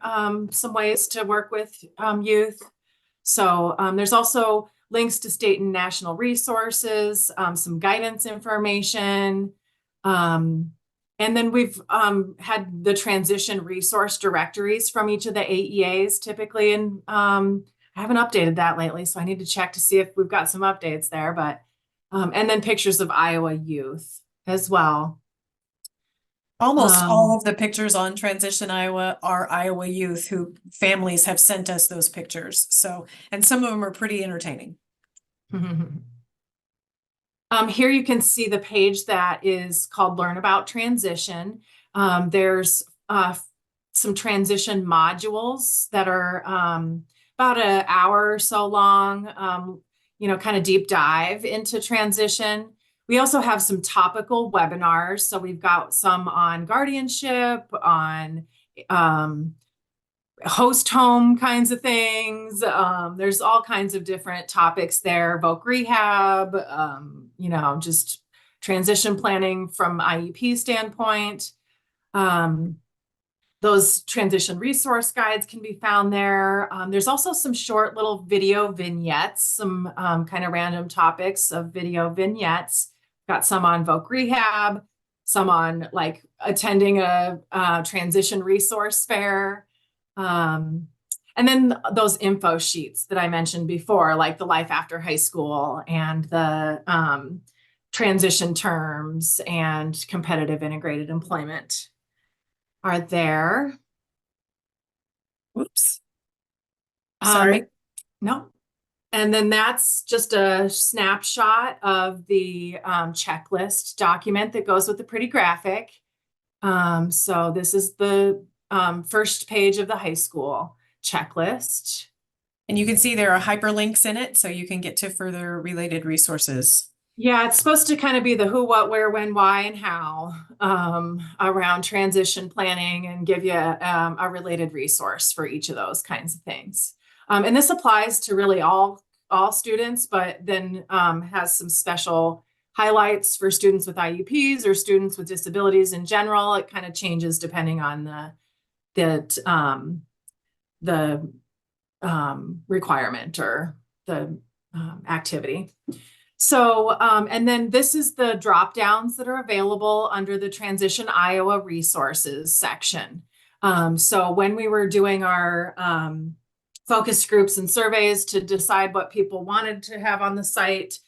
some ways to work with youth. So there's also links to state and national resources, some guidance information. And then we've had the transition resource directories from each of the AEAs typically. And I haven't updated that lately, so I need to check to see if we've got some updates there. But and then pictures of Iowa youth as well. Almost all of the pictures on Transition Iowa are Iowa youth who families have sent us those pictures. So, and some of them are pretty entertaining. Here you can see the page that is called Learn About Transition. There's some transition modules that are about an hour or so long, you know, kind of deep dive into transition. We also have some topical webinars. So we've got some on guardianship, on host home kinds of things. There's all kinds of different topics there, voc rehab, you know, just transition planning from IEP standpoint. Those transition resource guides can be found there. There's also some short little video vignettes, some kind of random topics of video vignettes. Got some on voc rehab, some on like attending a transition resource fair. And then those info sheets that I mentioned before, like the life after high school and the transition terms and competitive integrated employment are there. Oops. Sorry. No. And then that's just a snapshot of the checklist document that goes with the pretty graphic. So this is the first page of the high school checklist. And you can see there are hyperlinks in it, so you can get to further related resources. Yeah, it's supposed to kind of be the who, what, where, when, why, and how around transition planning and give you a related resource for each of those kinds of things. And this applies to really all students, but then has some special highlights for students with IEPs or students with disabilities in general. It kind of changes depending on the requirement or the activity. So, and then this is the drop downs that are available under the Transition Iowa Resources section. So when we were doing our focus groups and surveys to decide what people wanted to have on the site,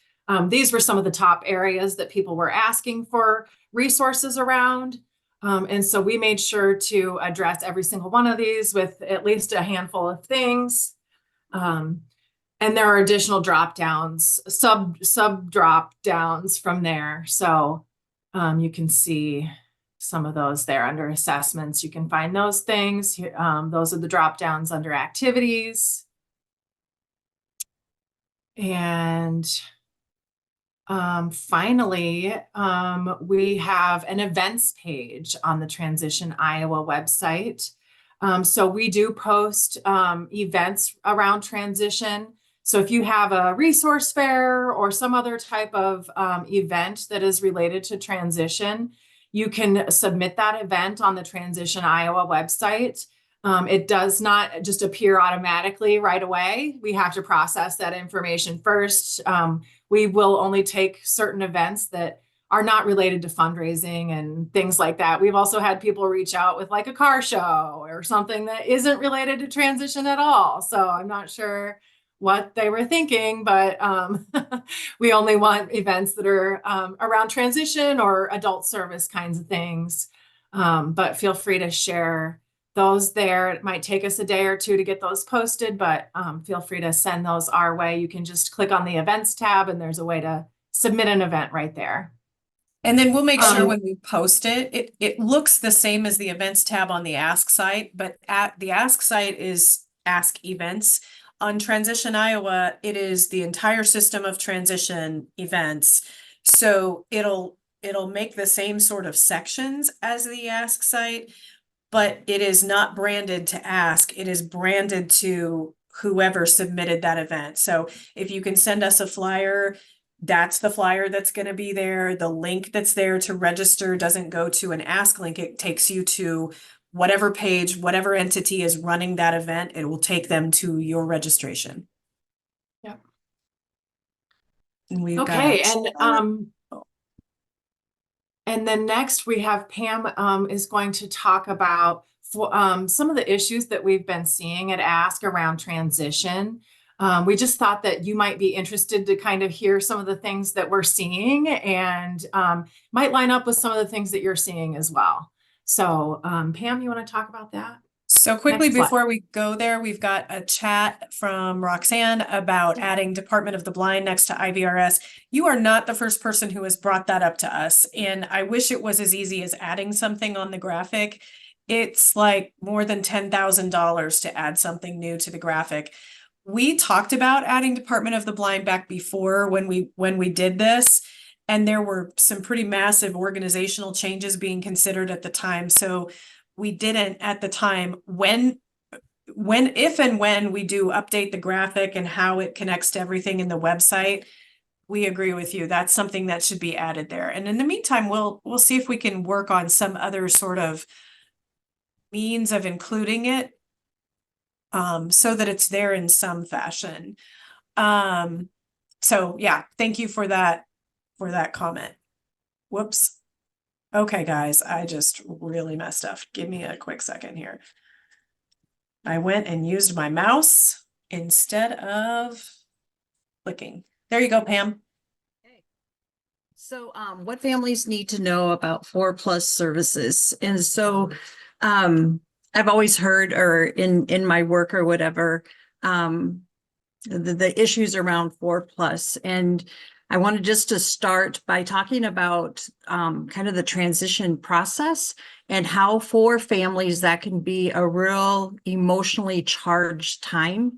these were some of the top areas that people were asking for resources around. And so we made sure to address every single one of these with at least a handful of things. And there are additional drop downs, sub drop downs from there. So you can see some of those there under assessments. You can find those things. Those are the drop downs under activities. And finally, we have an events page on the Transition Iowa website. So we do post events around transition. So if you have a resource fair or some other type of event that is related to transition, you can submit that event on the Transition Iowa website. It does not just appear automatically right away. We have to process that information first. We will only take certain events that are not related to fundraising and things like that. We've also had people reach out with like a car show or something that isn't related to transition at all. So I'm not sure what they were thinking, but we only want events that are around transition or adult service kinds of things. But feel free to share those there. It might take us a day or two to get those posted, but feel free to send those our way. You can just click on the events tab and there's a way to submit an event right there. And then we'll make sure when we post it, it looks the same as the events tab on the Ask site, but at the Ask site is Ask Events. On Transition Iowa, it is the entire system of transition events. So it'll make the same sort of sections as the Ask site, but it is not branded to ask. It is branded to whoever submitted that event. So if you can send us a flyer, that's the flyer that's going to be there. The link that's there to register doesn't go to an ask link. It takes you to whatever page, whatever entity is running that event. It will take them to your registration. Yep. And we've Okay, got and then next we have Pam is going to talk about some of the issues that we've been seeing at Ask around transition. We just thought that you might be interested to kind of hear some of the things that we're seeing, and might line up with some of the things that you're seeing as well. So Pam, you want to talk about that? So quickly Next slide. before we go there, we've got a chat from Roxanne about adding Department of the Blind next to IVRS. You are not the first person who has brought that up to us, and I wish it was as easy as adding something on the graphic. It's like more than $10,000 to add something new to the graphic. We talked about adding Department of the Blind back before when we did this, and there were some pretty massive organizational changes being considered at the time. So we didn't at the time. If and when we do update the graphic and how it connects to everything in the website, we agree with you. That's something that should be added there. And in the meantime, we'll see if we can work on some other sort of means of including it, so that it's there in some fashion. So yeah, thank you for that comment. Whoops. Okay, guys, I just really messed up. Give me a quick second here. I went and used my mouse instead of clicking. There you go, Pam. So what families need to know about 4+ services. And so I've always heard, or in my work or whatever, the issues around 4+. And I wanted just to start by talking about kind of the transition process and how for families that can be a real emotionally charged time.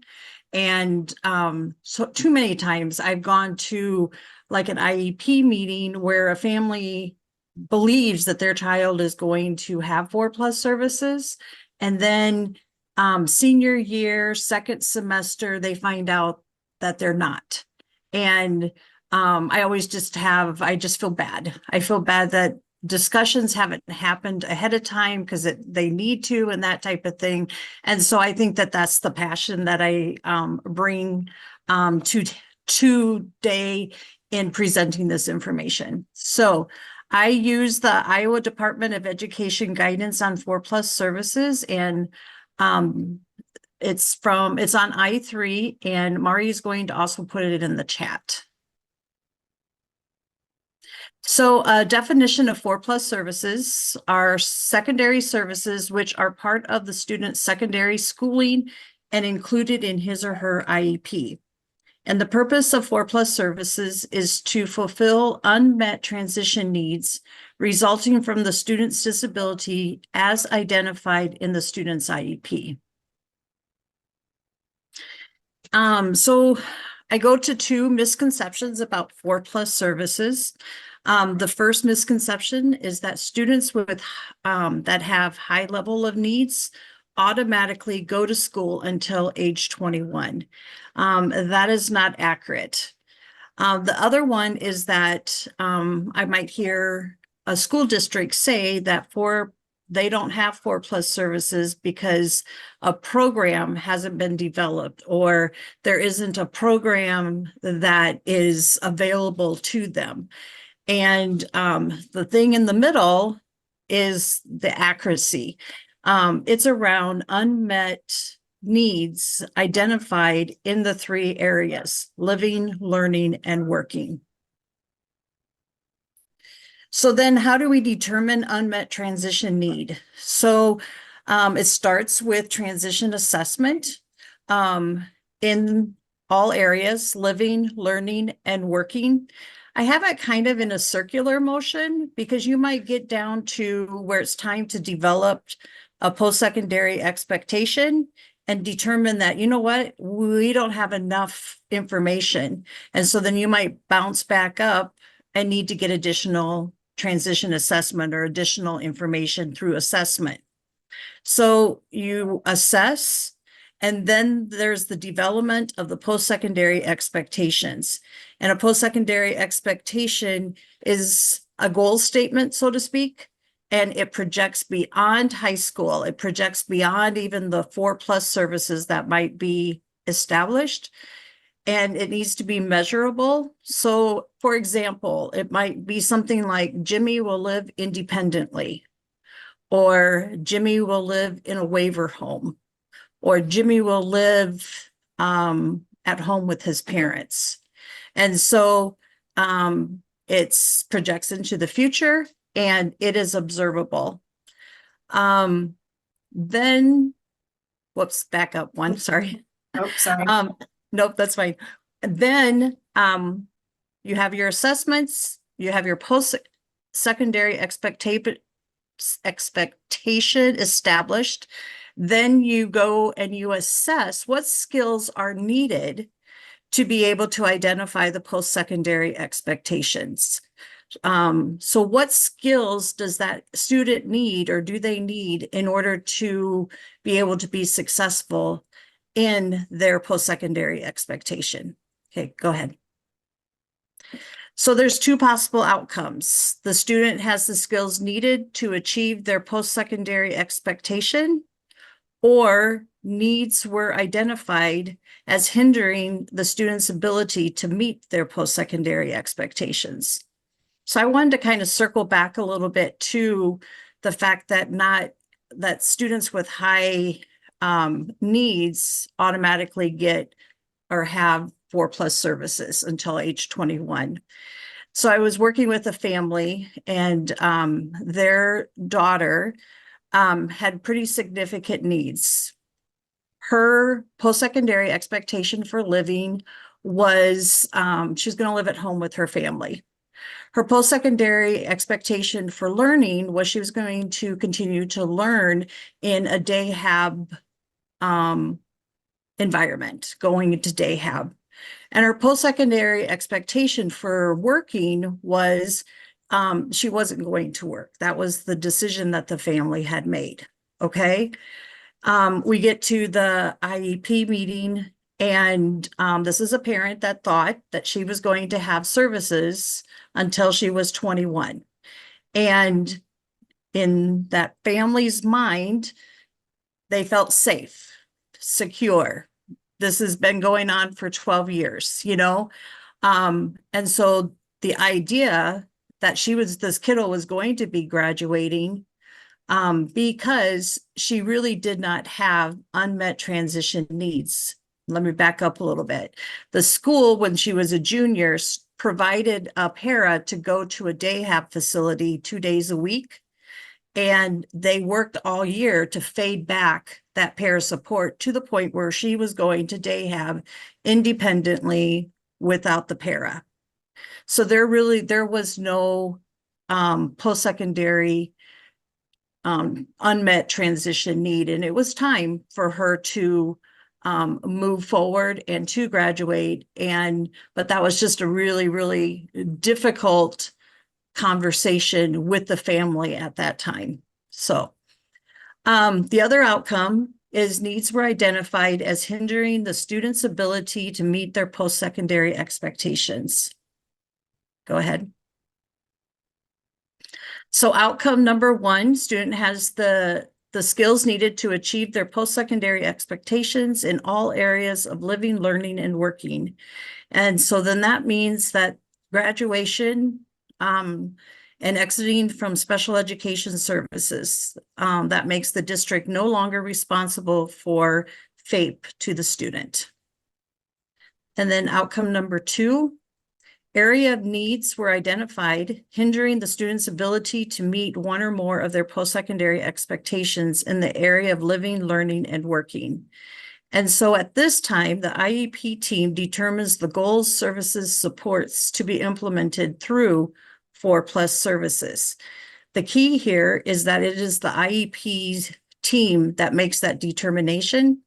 And so too many times I've gone to like an IEP meeting where a family believes that their child is going to have 4+ services. And then senior year, second semester, they find out that they're not. And I just feel bad. I feel bad that discussions haven't happened ahead of time because they need to, and that type of thing. And so I think that that's the passion that I bring to today in presenting this information. So I use the Iowa Department of Education guidance on 4+ services, and it's on I3, and Mari is going to also put it in the chat. So a definition of 4+ services are secondary services which are part of the student's secondary schooling and included in his or her IEP. And the purpose of 4+ services is to fulfill unmet transition needs resulting from the student's disability as identified in the student's IEP. So I go to 2 misconceptions about 4+ services. The first misconception is that students with that have high level of needs automatically go to school until age 21. That is not accurate. The other one is that I might hear a school district say that they don't have 4+ services because a program hasn't been developed, or there isn't a program that is available to them. And the thing in the middle is the accuracy. It's around unmet needs identified in the 3 areas: living, learning, and working. So then how do we determine unmet transition need? So it starts with transition assessment in all areas: living, learning, and working. I have it kind of in a circular motion because you might get down to where it's time to develop a post-secondary expectation and determine that, you know what, we don't have enough information. And so then you might bounce back up and need to get additional transition assessment or additional information through assessment. So you assess, and then there's the development of the post-secondary expectations. And a post-secondary expectation is a goal statement, so to speak, and it projects beyond high school. It projects beyond even the 4+ services that might be established. And it needs to be measurable. So, for example, it might be something like Jimmy will live independently, or Jimmy will live in a waiver home, or Jimmy will live at home with his parents. And so it's projects into the future and it is observable. Then, whoops, back up one, sorry. Oh, sorry. Nope, that's fine. And then you have your assessments, you have your post-secondary expectation established. Then you go and you assess what skills are needed to be able to identify the post-secondary expectations. So what skills does that student need, or do they need, in order to be able to be successful in their post-secondary expectation? Okay, go ahead. So there's two possible outcomes. The student has the skills needed to achieve their post-secondary expectation, or needs were identified as hindering the student's ability to meet their post-secondary expectations. So I wanted to kind of circle back a little bit to the fact that that students with high needs automatically get or have 4+ services until age 21. So I was working with a family, and their daughter had pretty significant needs. Her post-secondary expectation for living was she's going to live at home with her family. Her post-secondary expectation for learning was she was going to continue to learn in a day hab environment, going into day hab. And her post-secondary expectation for working was she wasn't going to work. That was the decision that the family had made. Okay. We get to the IEP meeting, and this is a parent that thought that she was going to have services until she was 21. And in that family's mind, they felt safe, secure. This has been going on for 12 years, you know? And so the idea that this kiddo was going to be graduating because she really did not have unmet transition needs. Let me back up a little bit. The school, when she was a junior, provided a para to go to a day hab facility 2 days a week. And they worked all year to fade back that para support to the point where she was going to day hab independently without the para. So there was no post-secondary unmet transition need. And it was time for her to move forward and to graduate. But that was just a really, really difficult conversation with the family at that time. So the other outcome is needs were identified as hindering the student's ability to meet their post-secondary expectations. Go ahead. So outcome number one, student has the skills needed to achieve their post-secondary expectations in all areas of living, learning, and working. And so then that means that graduation and exiting from special education services, that makes the district no longer responsible for FAPE to the student. And then outcome number two, area of needs were identified hindering the student's ability to meet one or more of their post-secondary expectations in the area of living, learning, and working. And so at this time, the IEP team determines the goals, services, supports to be implemented through 4+ services. The key here is that it is the IEP's team that makes that determination.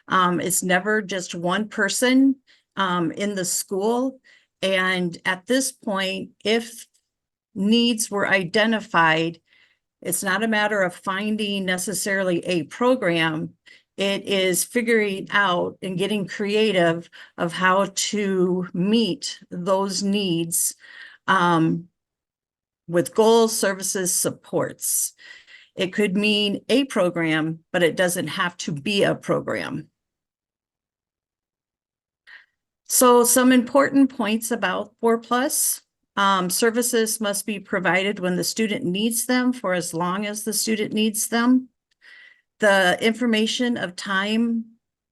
It's never just one person in the school. And at this point, if needs were identified, It's not a matter of finding necessarily a program. It is figuring out and getting creative of how to meet those needs with goals, services, supports. It could mean a program, but it doesn't have to be a program. So some important points about 4+. Services must be provided when the student needs them for as long as the student needs them. The information of time,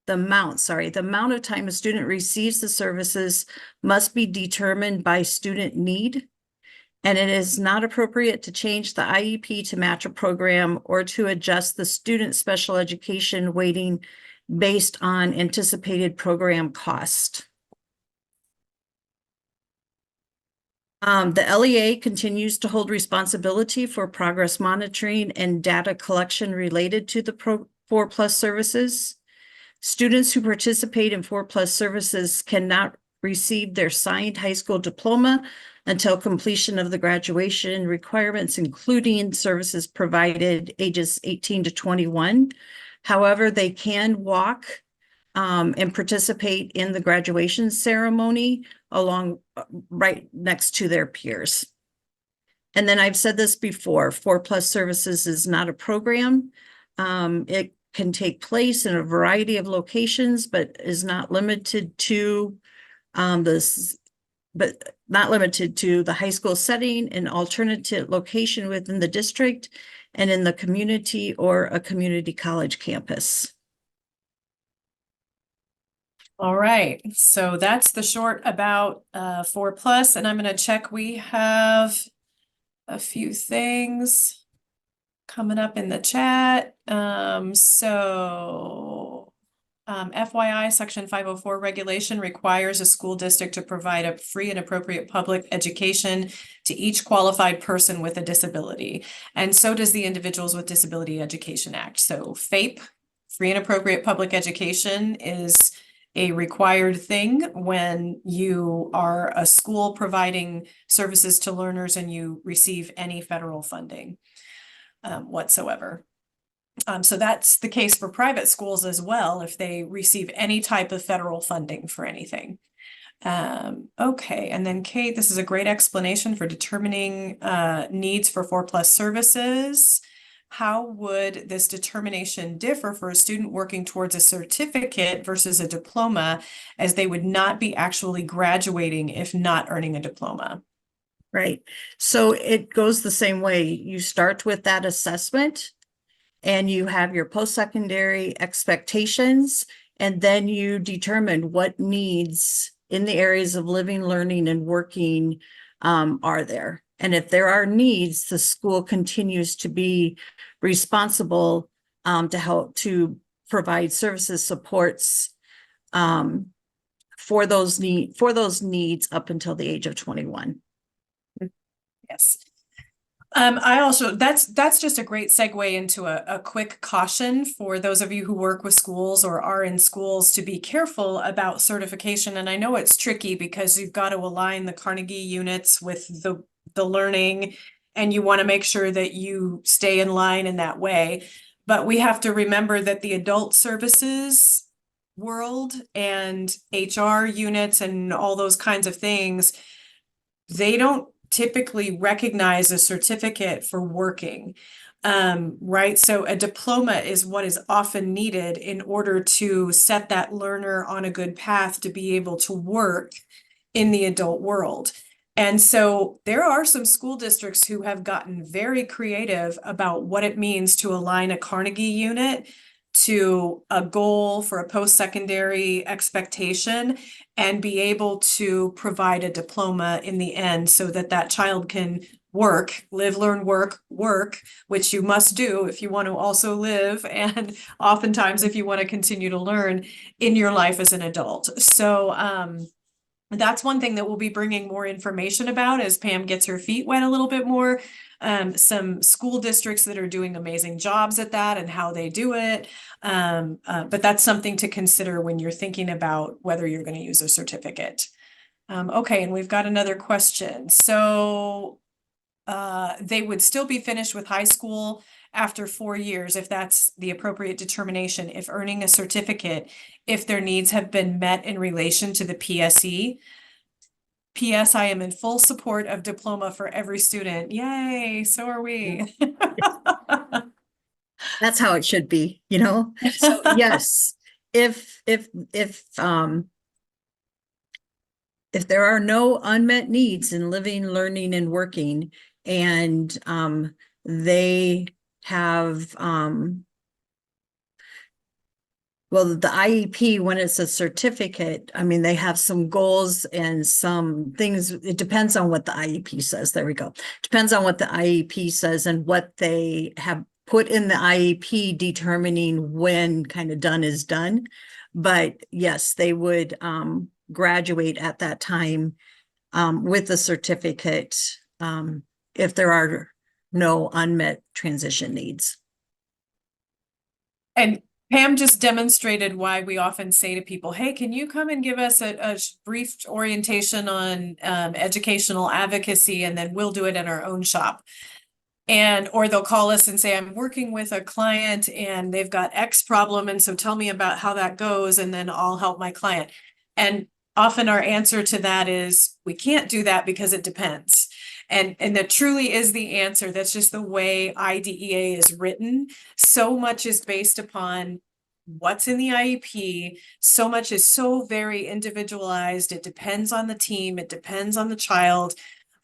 the amount of time a student receives the services must be determined by student need. And it is not appropriate to change the IEP to match a program or to adjust the student special education weighting based on anticipated program cost. The LEA continues to hold responsibility for progress monitoring and data collection related to the 4+ services. Students who participate in 4+ services cannot receive their signed high school diploma until completion of the graduation requirements, including services provided ages 18 to 21. However, they can walk and participate in the graduation ceremony along right next to their peers. And then I've said this before, 4+ services is not a program. It can take place in a variety of locations, but is not limited to not limited to the high school setting, an alternative location within the district, and in the community or a community college campus. All right, so that's the short about 4+, and I'm going to check. We have a few things coming up in the chat. FYI, Section 504 regulation requires a school district to provide a free and appropriate public education to each qualified person with a disability. And so does the Individuals with Disability Education Act. So FAPE, free and appropriate public education, is a required thing when you are a school providing services to learners and you receive any federal funding whatsoever. So that's the case for private schools as well, if they receive any type of federal funding for anything. Okay, and then Kate, this is a great explanation for determining needs for 4+ services. How would this determination differ for a student working towards a certificate versus a diploma, as they would not be actually graduating if not earning a diploma? Right. So it goes the same way. You start with that assessment and you have your post-secondary expectations, and then you determine what needs in the areas of living, learning, and working are there. And if there are needs, the school continues to be responsible to help to provide services, supports for those needs up until the age of 21. Yes. I also, that's just a great segue into a quick caution for those of you who work with schools or are in schools to be careful about certification. And I know it's tricky because you've got to align the Carnegie units with the learning, and you want to make sure that you stay in line in that way. But we have to remember that the adult services world and HR units and all those kinds of things, they don't typically recognize a certificate for working, right? So a diploma is what is often needed in order to set that learner on a good path to be able to work in the adult world. And so there are some school districts who have gotten very creative about what it means to align a Carnegie unit to a goal for a post-secondary expectation and be able to provide a diploma in the end so that that child can work, live, learn, work, which you must do if you want to also live, and oftentimes if you want to continue to learn in your life as an adult. So that's one thing that we'll be bringing more information about as Pam gets her feet wet a little bit more. Some school districts that are doing amazing jobs at that and how they do it. But that's something to consider when you're thinking about whether you're going to use a certificate. Okay, and we've got another question. So they would still be finished with high school after 4 years, if that's the appropriate determination, if earning a certificate, if their needs have been met in relation to the PSE. P.S. I am in full support of diploma for every student. Yay, so are we. That's how it should be, you know? So yes, if there are no unmet needs in living, learning, and working, and they have well, the IEP, when it's a certificate, I mean, they have some goals and some things. It depends on what the IEP says. There we go. Depends on what the IEP says and what they have put in the IEP determining when kind of done is done. But yes, they would graduate at that time with a certificate if there are no unmet transition needs. And Pam just demonstrated why we often say to people, hey, can you come and give us a brief orientation on educational advocacy, and then we'll do it in our own shop. Or they'll call us and say, I'm working with a client and they've got X problem, and so tell me about how that goes, and then I'll help my client. And often our answer to that is, we can't do that because it depends. And that truly is the answer. That's just the way IDEA is written. So much is based upon what's in the IEP. So much is so very individualized. It depends on the team. It depends on the child.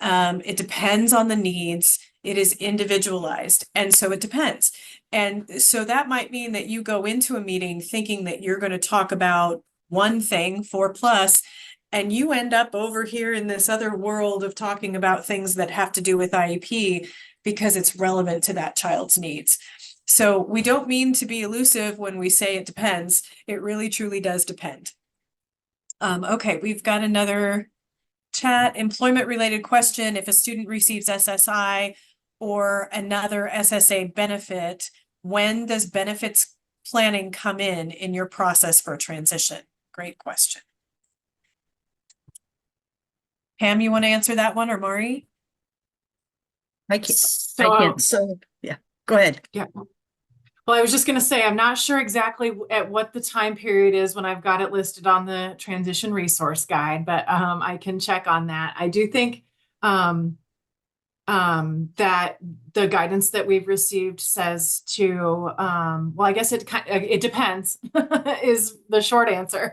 It depends on the needs. It is individualized. And so it depends. And so that might mean that you go into a meeting thinking that you're going to talk about one thing, 4+, and you end up over here in this other world of talking about things that have to do with IEP because it's relevant to that child's needs. So we don't mean to be elusive when we say it depends. It really truly does depend. Okay, we've got another chat. Employment related question. If a student receives SSI or another SSA benefit, when does benefits planning come in your process for transition? Great question. Pam, you want to answer that one, or Mari? I can't. So yeah, go ahead. Yeah. Well, I was just going to say, I'm not sure exactly at what the time period is when I've got it listed on the transition resource guide, but I can check on that. I do think that the guidance that we've received says to, well, I guess it depends is the short answer.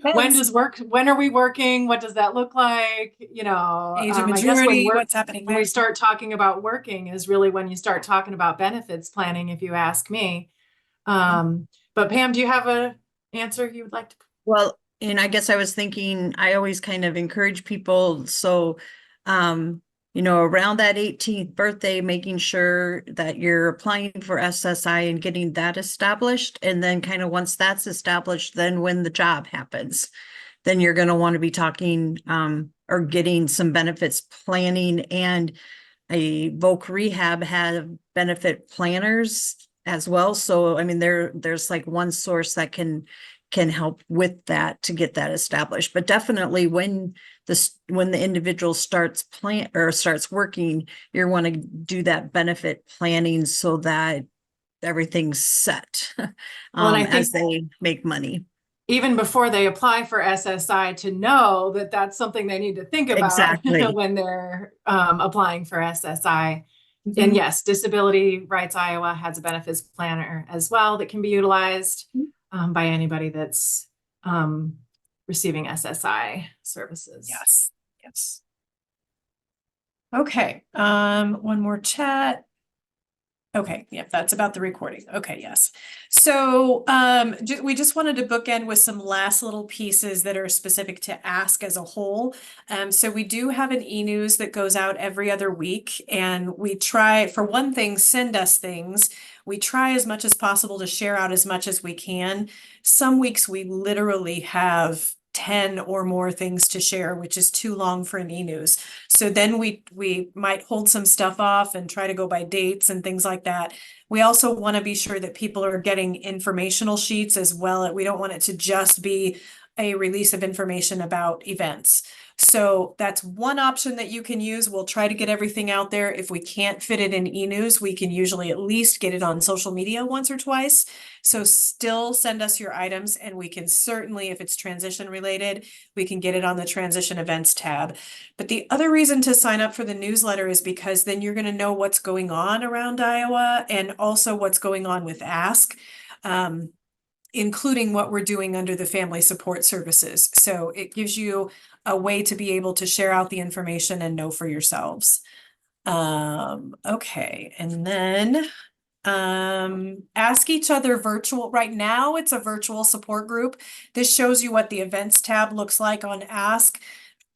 When are we working? What does that look like? You know, age of I guess majority, what's happening when we start talking about working is really when you start talking about benefits planning, if you ask me. But Pam, do you have an answer you would like to? Well, and I guess I was thinking, I always kind of encourage people. So, you know, around that 18th birthday, making sure that you're applying for SSI and getting that established. And then kind of once that's established, then when the job happens, then you're going to want to be talking or getting some benefits planning. And a Voc Rehab have benefit planners as well. So, I mean, there's like one source that can help with that to get that established. But definitely when the individual starts working, you want to do that benefit planning so that everything's set as they make money. Even before they apply for SSI, to know that that's something they need to think about exactly. when they're applying for SSI. Mm-hmm. And yes, Disability Rights Iowa has a benefits planner as well that can be utilized by anybody that's receiving SSI services. Yes. Yes. Okay. One more chat. Okay, yeah, that's about the recording. Okay, yes. So we just wanted to bookend with some last little pieces that are specific to Ask as a whole. So we do have an e-news that goes out every other week, and we try, for one thing, send us things. We try as much as possible to share out as much as we can. Some weeks we literally have 10 or more things to share, which is too long for an e-news. So then we might hold some stuff off and try to go by dates and things like that. We also want to be sure that people are getting informational sheets as well. We don't want it to just be a release of information about events. So that's one option that you can use. We'll try to get everything out there. If we can't fit it in e-news, we can usually at least get it on social media once or twice. So still send us your items, and we can certainly, if it's transition related, we can get it on the transition events tab. But the other reason to sign up for the newsletter is because then you're going to know what's going on around Iowa and also what's going on with Ask. Including what we're doing under the family support services. So it gives you a way to be able to share out the information and know for yourselves. Okay, and then ask each other virtual. Right now, it's a virtual support group. This shows you what the events tab looks like on Ask.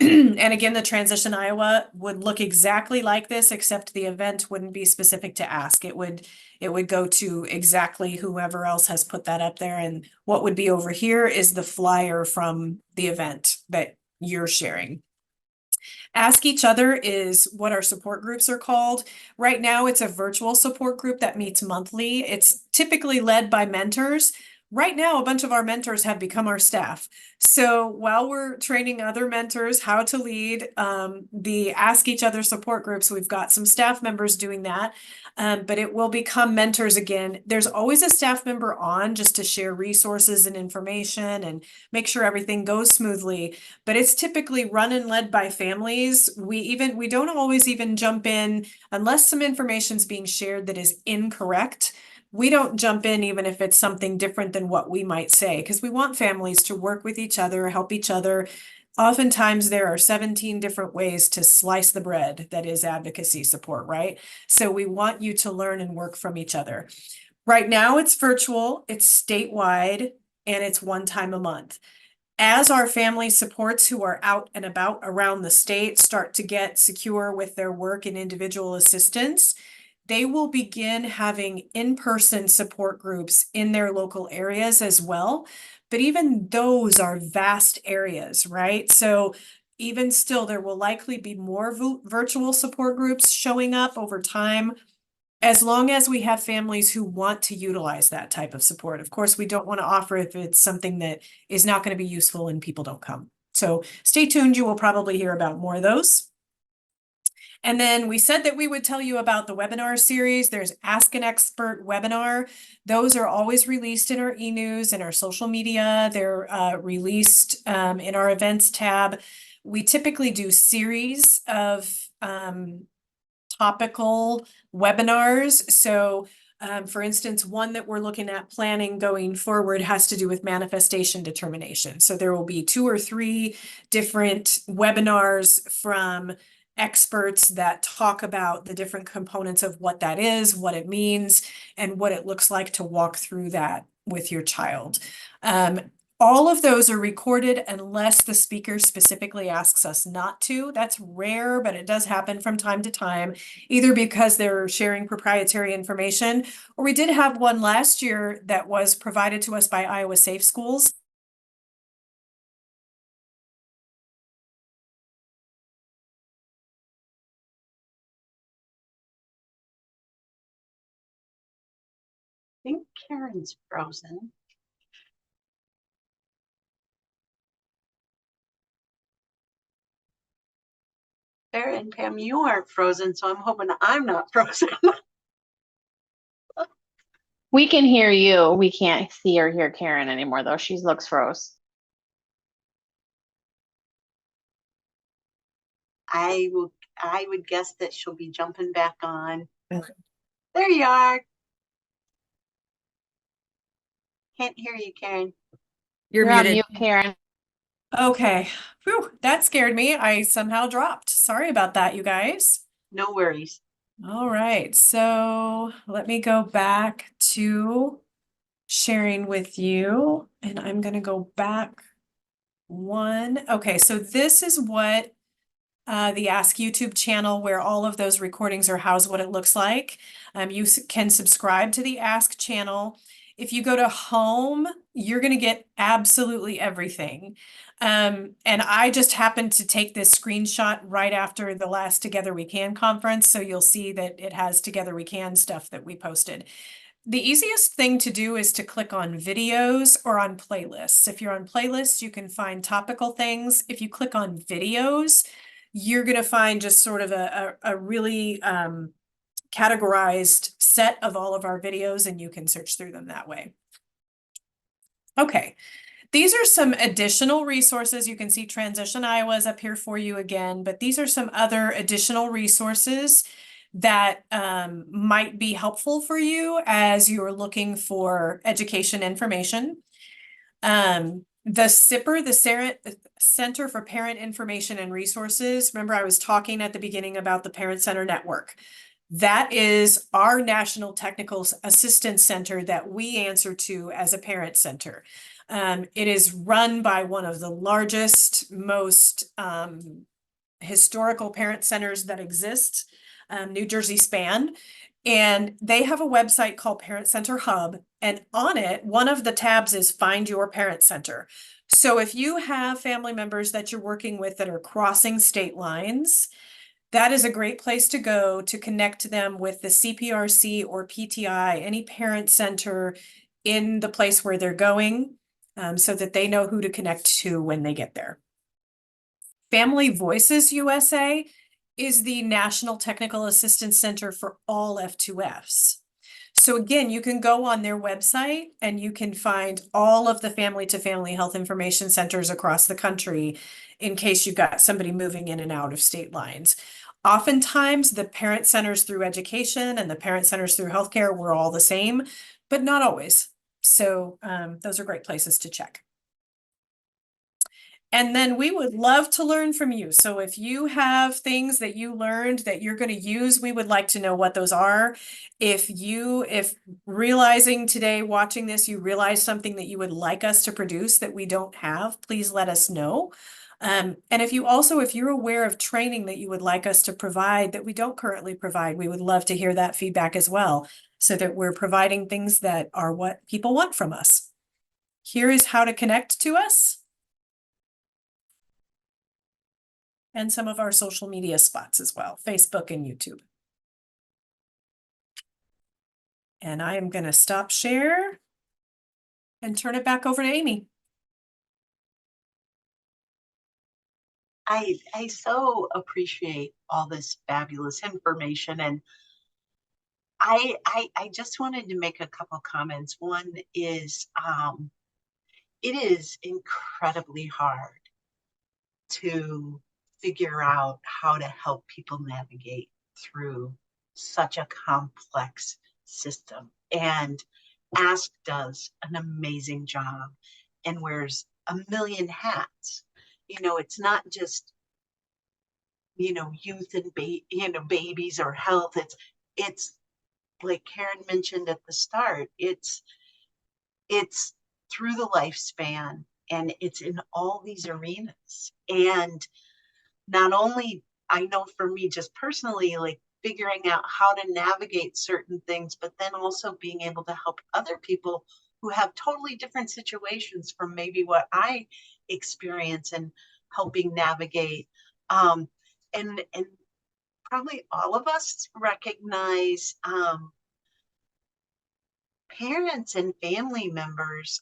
And again, the Transition Iowa would look exactly like this, except the event wouldn't be specific to Ask. It would go to exactly whoever else has put that up there. And what would be over here is the flyer from the event that you're sharing. Ask Each Other is what our support groups are called. Right now, it's a virtual support group that meets monthly. It's typically led by mentors. Right now, a bunch of our mentors have become our staff. So while we're training other mentors how to lead the Ask Each Other support groups, we've got some staff members doing that, but it will become mentors again. There's always a staff member on just to share resources and information and make sure everything goes smoothly, but it's typically run and led by families. We don't always even jump in unless some information's being shared that is incorrect. We don't jump in even if it's something different than what we might say, because we want families to work with each other, help each other. Oftentimes there are 17 different ways to slice the bread that is advocacy support, right? So we want you to learn and work from each other. Right now it's virtual, it's statewide, and it's one time a month. As our family supports who are out and about around the state start to get secure with their work and individual assistance, they will begin having in-person support groups in their local areas as well. But even those are vast areas, right? So even still, there will likely be more virtual support groups showing up over time, as long as we have families who want to utilize that type of support. Of course, we don't want to offer if it's something that is not going to be useful and people don't come. So stay tuned. You will probably hear about more of those. And then we said that we would tell you about the webinar series. There's Ask an Expert webinar. Those are always released in our e-news and our social media. They're released in our events tab. We typically do series of topical webinars. So for instance, one that we're looking at planning going forward has to do with manifestation determination. So there will be 2 or 3 different webinars from experts that talk about the different components of what that is, what it means, and what it looks like to walk through that with your child. All of those are recorded unless the speaker specifically asks us not to. That's rare, but it does happen from time to time, either because they're sharing proprietary information, or we did have one last year that was provided to us by Iowa Safe Schools. I think Karen's frozen. Sarah and Pam, you aren't frozen, so I'm hoping I'm not frozen. We can hear you. We can't see or hear Karen anymore, though. She looks froze. I would guess that she'll be jumping back on. Okay. There you are. Can't hear you, Karen. You're You're muted. on mute, Karen. Okay. Whew, that scared me. I somehow dropped. Sorry about that, you guys. No worries. All right. So let me go back to sharing with you, and I'm going to go back one. Okay. So this is what the Ask YouTube channel, where all of those recordings are housed, what it looks like. You can subscribe to the Ask channel. If you go to home, you're going to get absolutely everything. And I just happened to take this screenshot right after the last Together We Can conference. So you'll see that it has Together We Can stuff that we posted. The easiest thing to do is to click on videos or on playlists. If you're on playlists, you can find topical things. If you click on videos, you're going to find just sort of a really categorized set of all of our videos, and you can search through them that way. Okay, these are some additional resources. You can see Transition Iowa is up here for you again, but these are some other additional resources that might be helpful for you as you're looking for education information. The CIPR, the Center for Parent Information and Resources. Remember, I was talking at the beginning about the Parent Center Network. That is our National Technical Assistance Center that we answer to as a parent center. It is run by one of the largest, most historical parent centers that exist, New Jersey span. And they have a website called Parent Center Hub. And on it, one of the tabs is Find Your Parent Center. So if you have family members that you're working with that are crossing state lines, that is a great place to go to connect them with the CPRC or PTI, any parent center in the place where they're going, so that they know who to connect to when they get there. Family Voices USA is the National Technical Assistance Center for all F2Fs. So again, you can go on their website and you can find all of the family-to-family health information centers across the country in case you've got somebody moving in and out of state lines. Oftentimes, the parent centers through education and the parent centers through healthcare were all the same, but not always. So those are great places to check. And then we would love to learn from you. So if you have things that you learned that you're going to use, we would like to know what those are. If realizing today, watching this, you realize something that you would like us to produce that we don't have, please let us know. And if you're aware of training that you would like us to provide that we don't currently provide, we would love to hear that feedback as well, so that we're providing things that are what people want from us. Here is how to connect to us. And some of our social media spots as well, Facebook and YouTube. And I am going to stop share and turn it back over to Amy. I so appreciate all this fabulous information, and I just wanted to make a couple comments. One is it is incredibly hard to figure out how to help people navigate through such a complex system. And Ask does an amazing job and wears a million hats. It's not just, youth and babies or health. It's like Karen mentioned at the start, it's through the lifespan, and it's in all these arenas. And not only, I know for me just personally, like figuring out how to navigate certain things, but then also being able to help other people who have totally different situations from maybe what I experience, and helping navigate. And probably all of us recognize parents and family members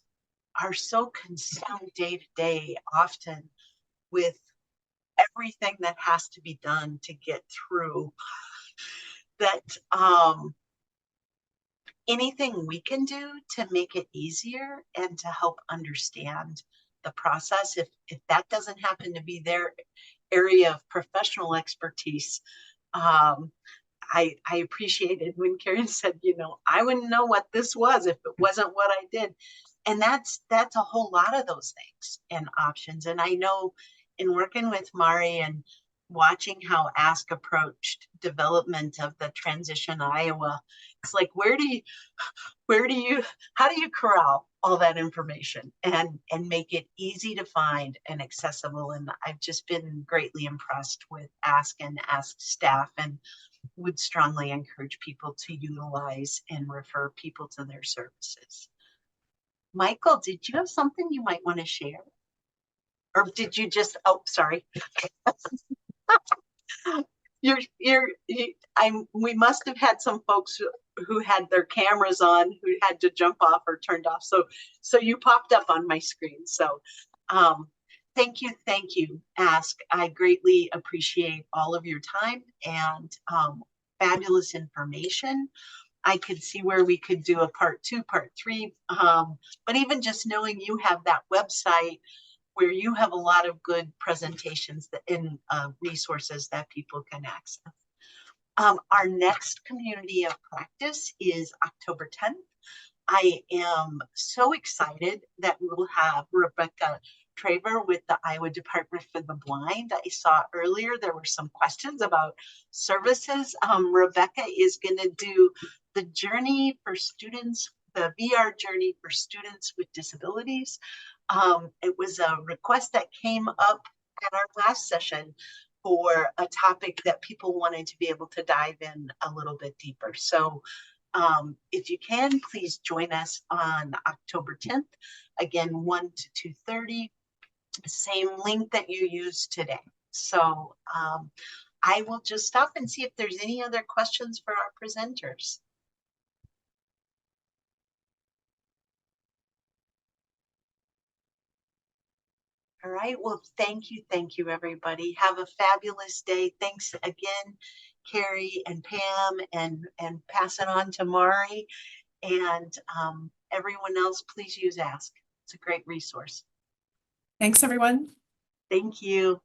are so consumed day to day, often with everything that has to be done to get through, that anything we can do to make it easier and to help understand the process, if that doesn't happen to be their area of professional expertise, I appreciated when Karen said, I wouldn't know what this was if it wasn't what I did. And that's a whole lot of those things and options. And I know in working with Mari and watching how Ask approached development of the Transition Iowa, it's like, how do you corral all that information and make it easy to find and accessible? And I've just been greatly impressed with Ask and Ask staff, and would strongly encourage people to utilize and refer people to their services. Michael, did you have something you might want to share? Or did you just, oh, sorry. we must have had some folks who had their cameras on who had to jump off or turned off. So you popped up on my screen. So thank you, Ask. I greatly appreciate all of your time and fabulous information. I could see where we could do a part 2, part 3, but even just knowing you have that website where you have a lot of good presentations in resources that people can access. Our next community of practice is October 10th. I am so excited that we will have Rebecca Traver with the Iowa Department for the Blind. I saw earlier there were some questions about services. Rebecca is going to do the journey for students, the VR journey for students with disabilities. It was a request that came up at our last session for a topic that people wanted to be able to dive in a little bit deeper. So if you can, please join us on October 10th, again, 1 to 2:30, same link that you used today. So I will just stop and see if there's any other questions for our presenters. All right, well, thank you, everybody. Have a fabulous day. Thanks again, Carrie and Pam, and pass it on to Mari. And everyone else, please use Ask. It's a great resource. Thanks, everyone. Thank you.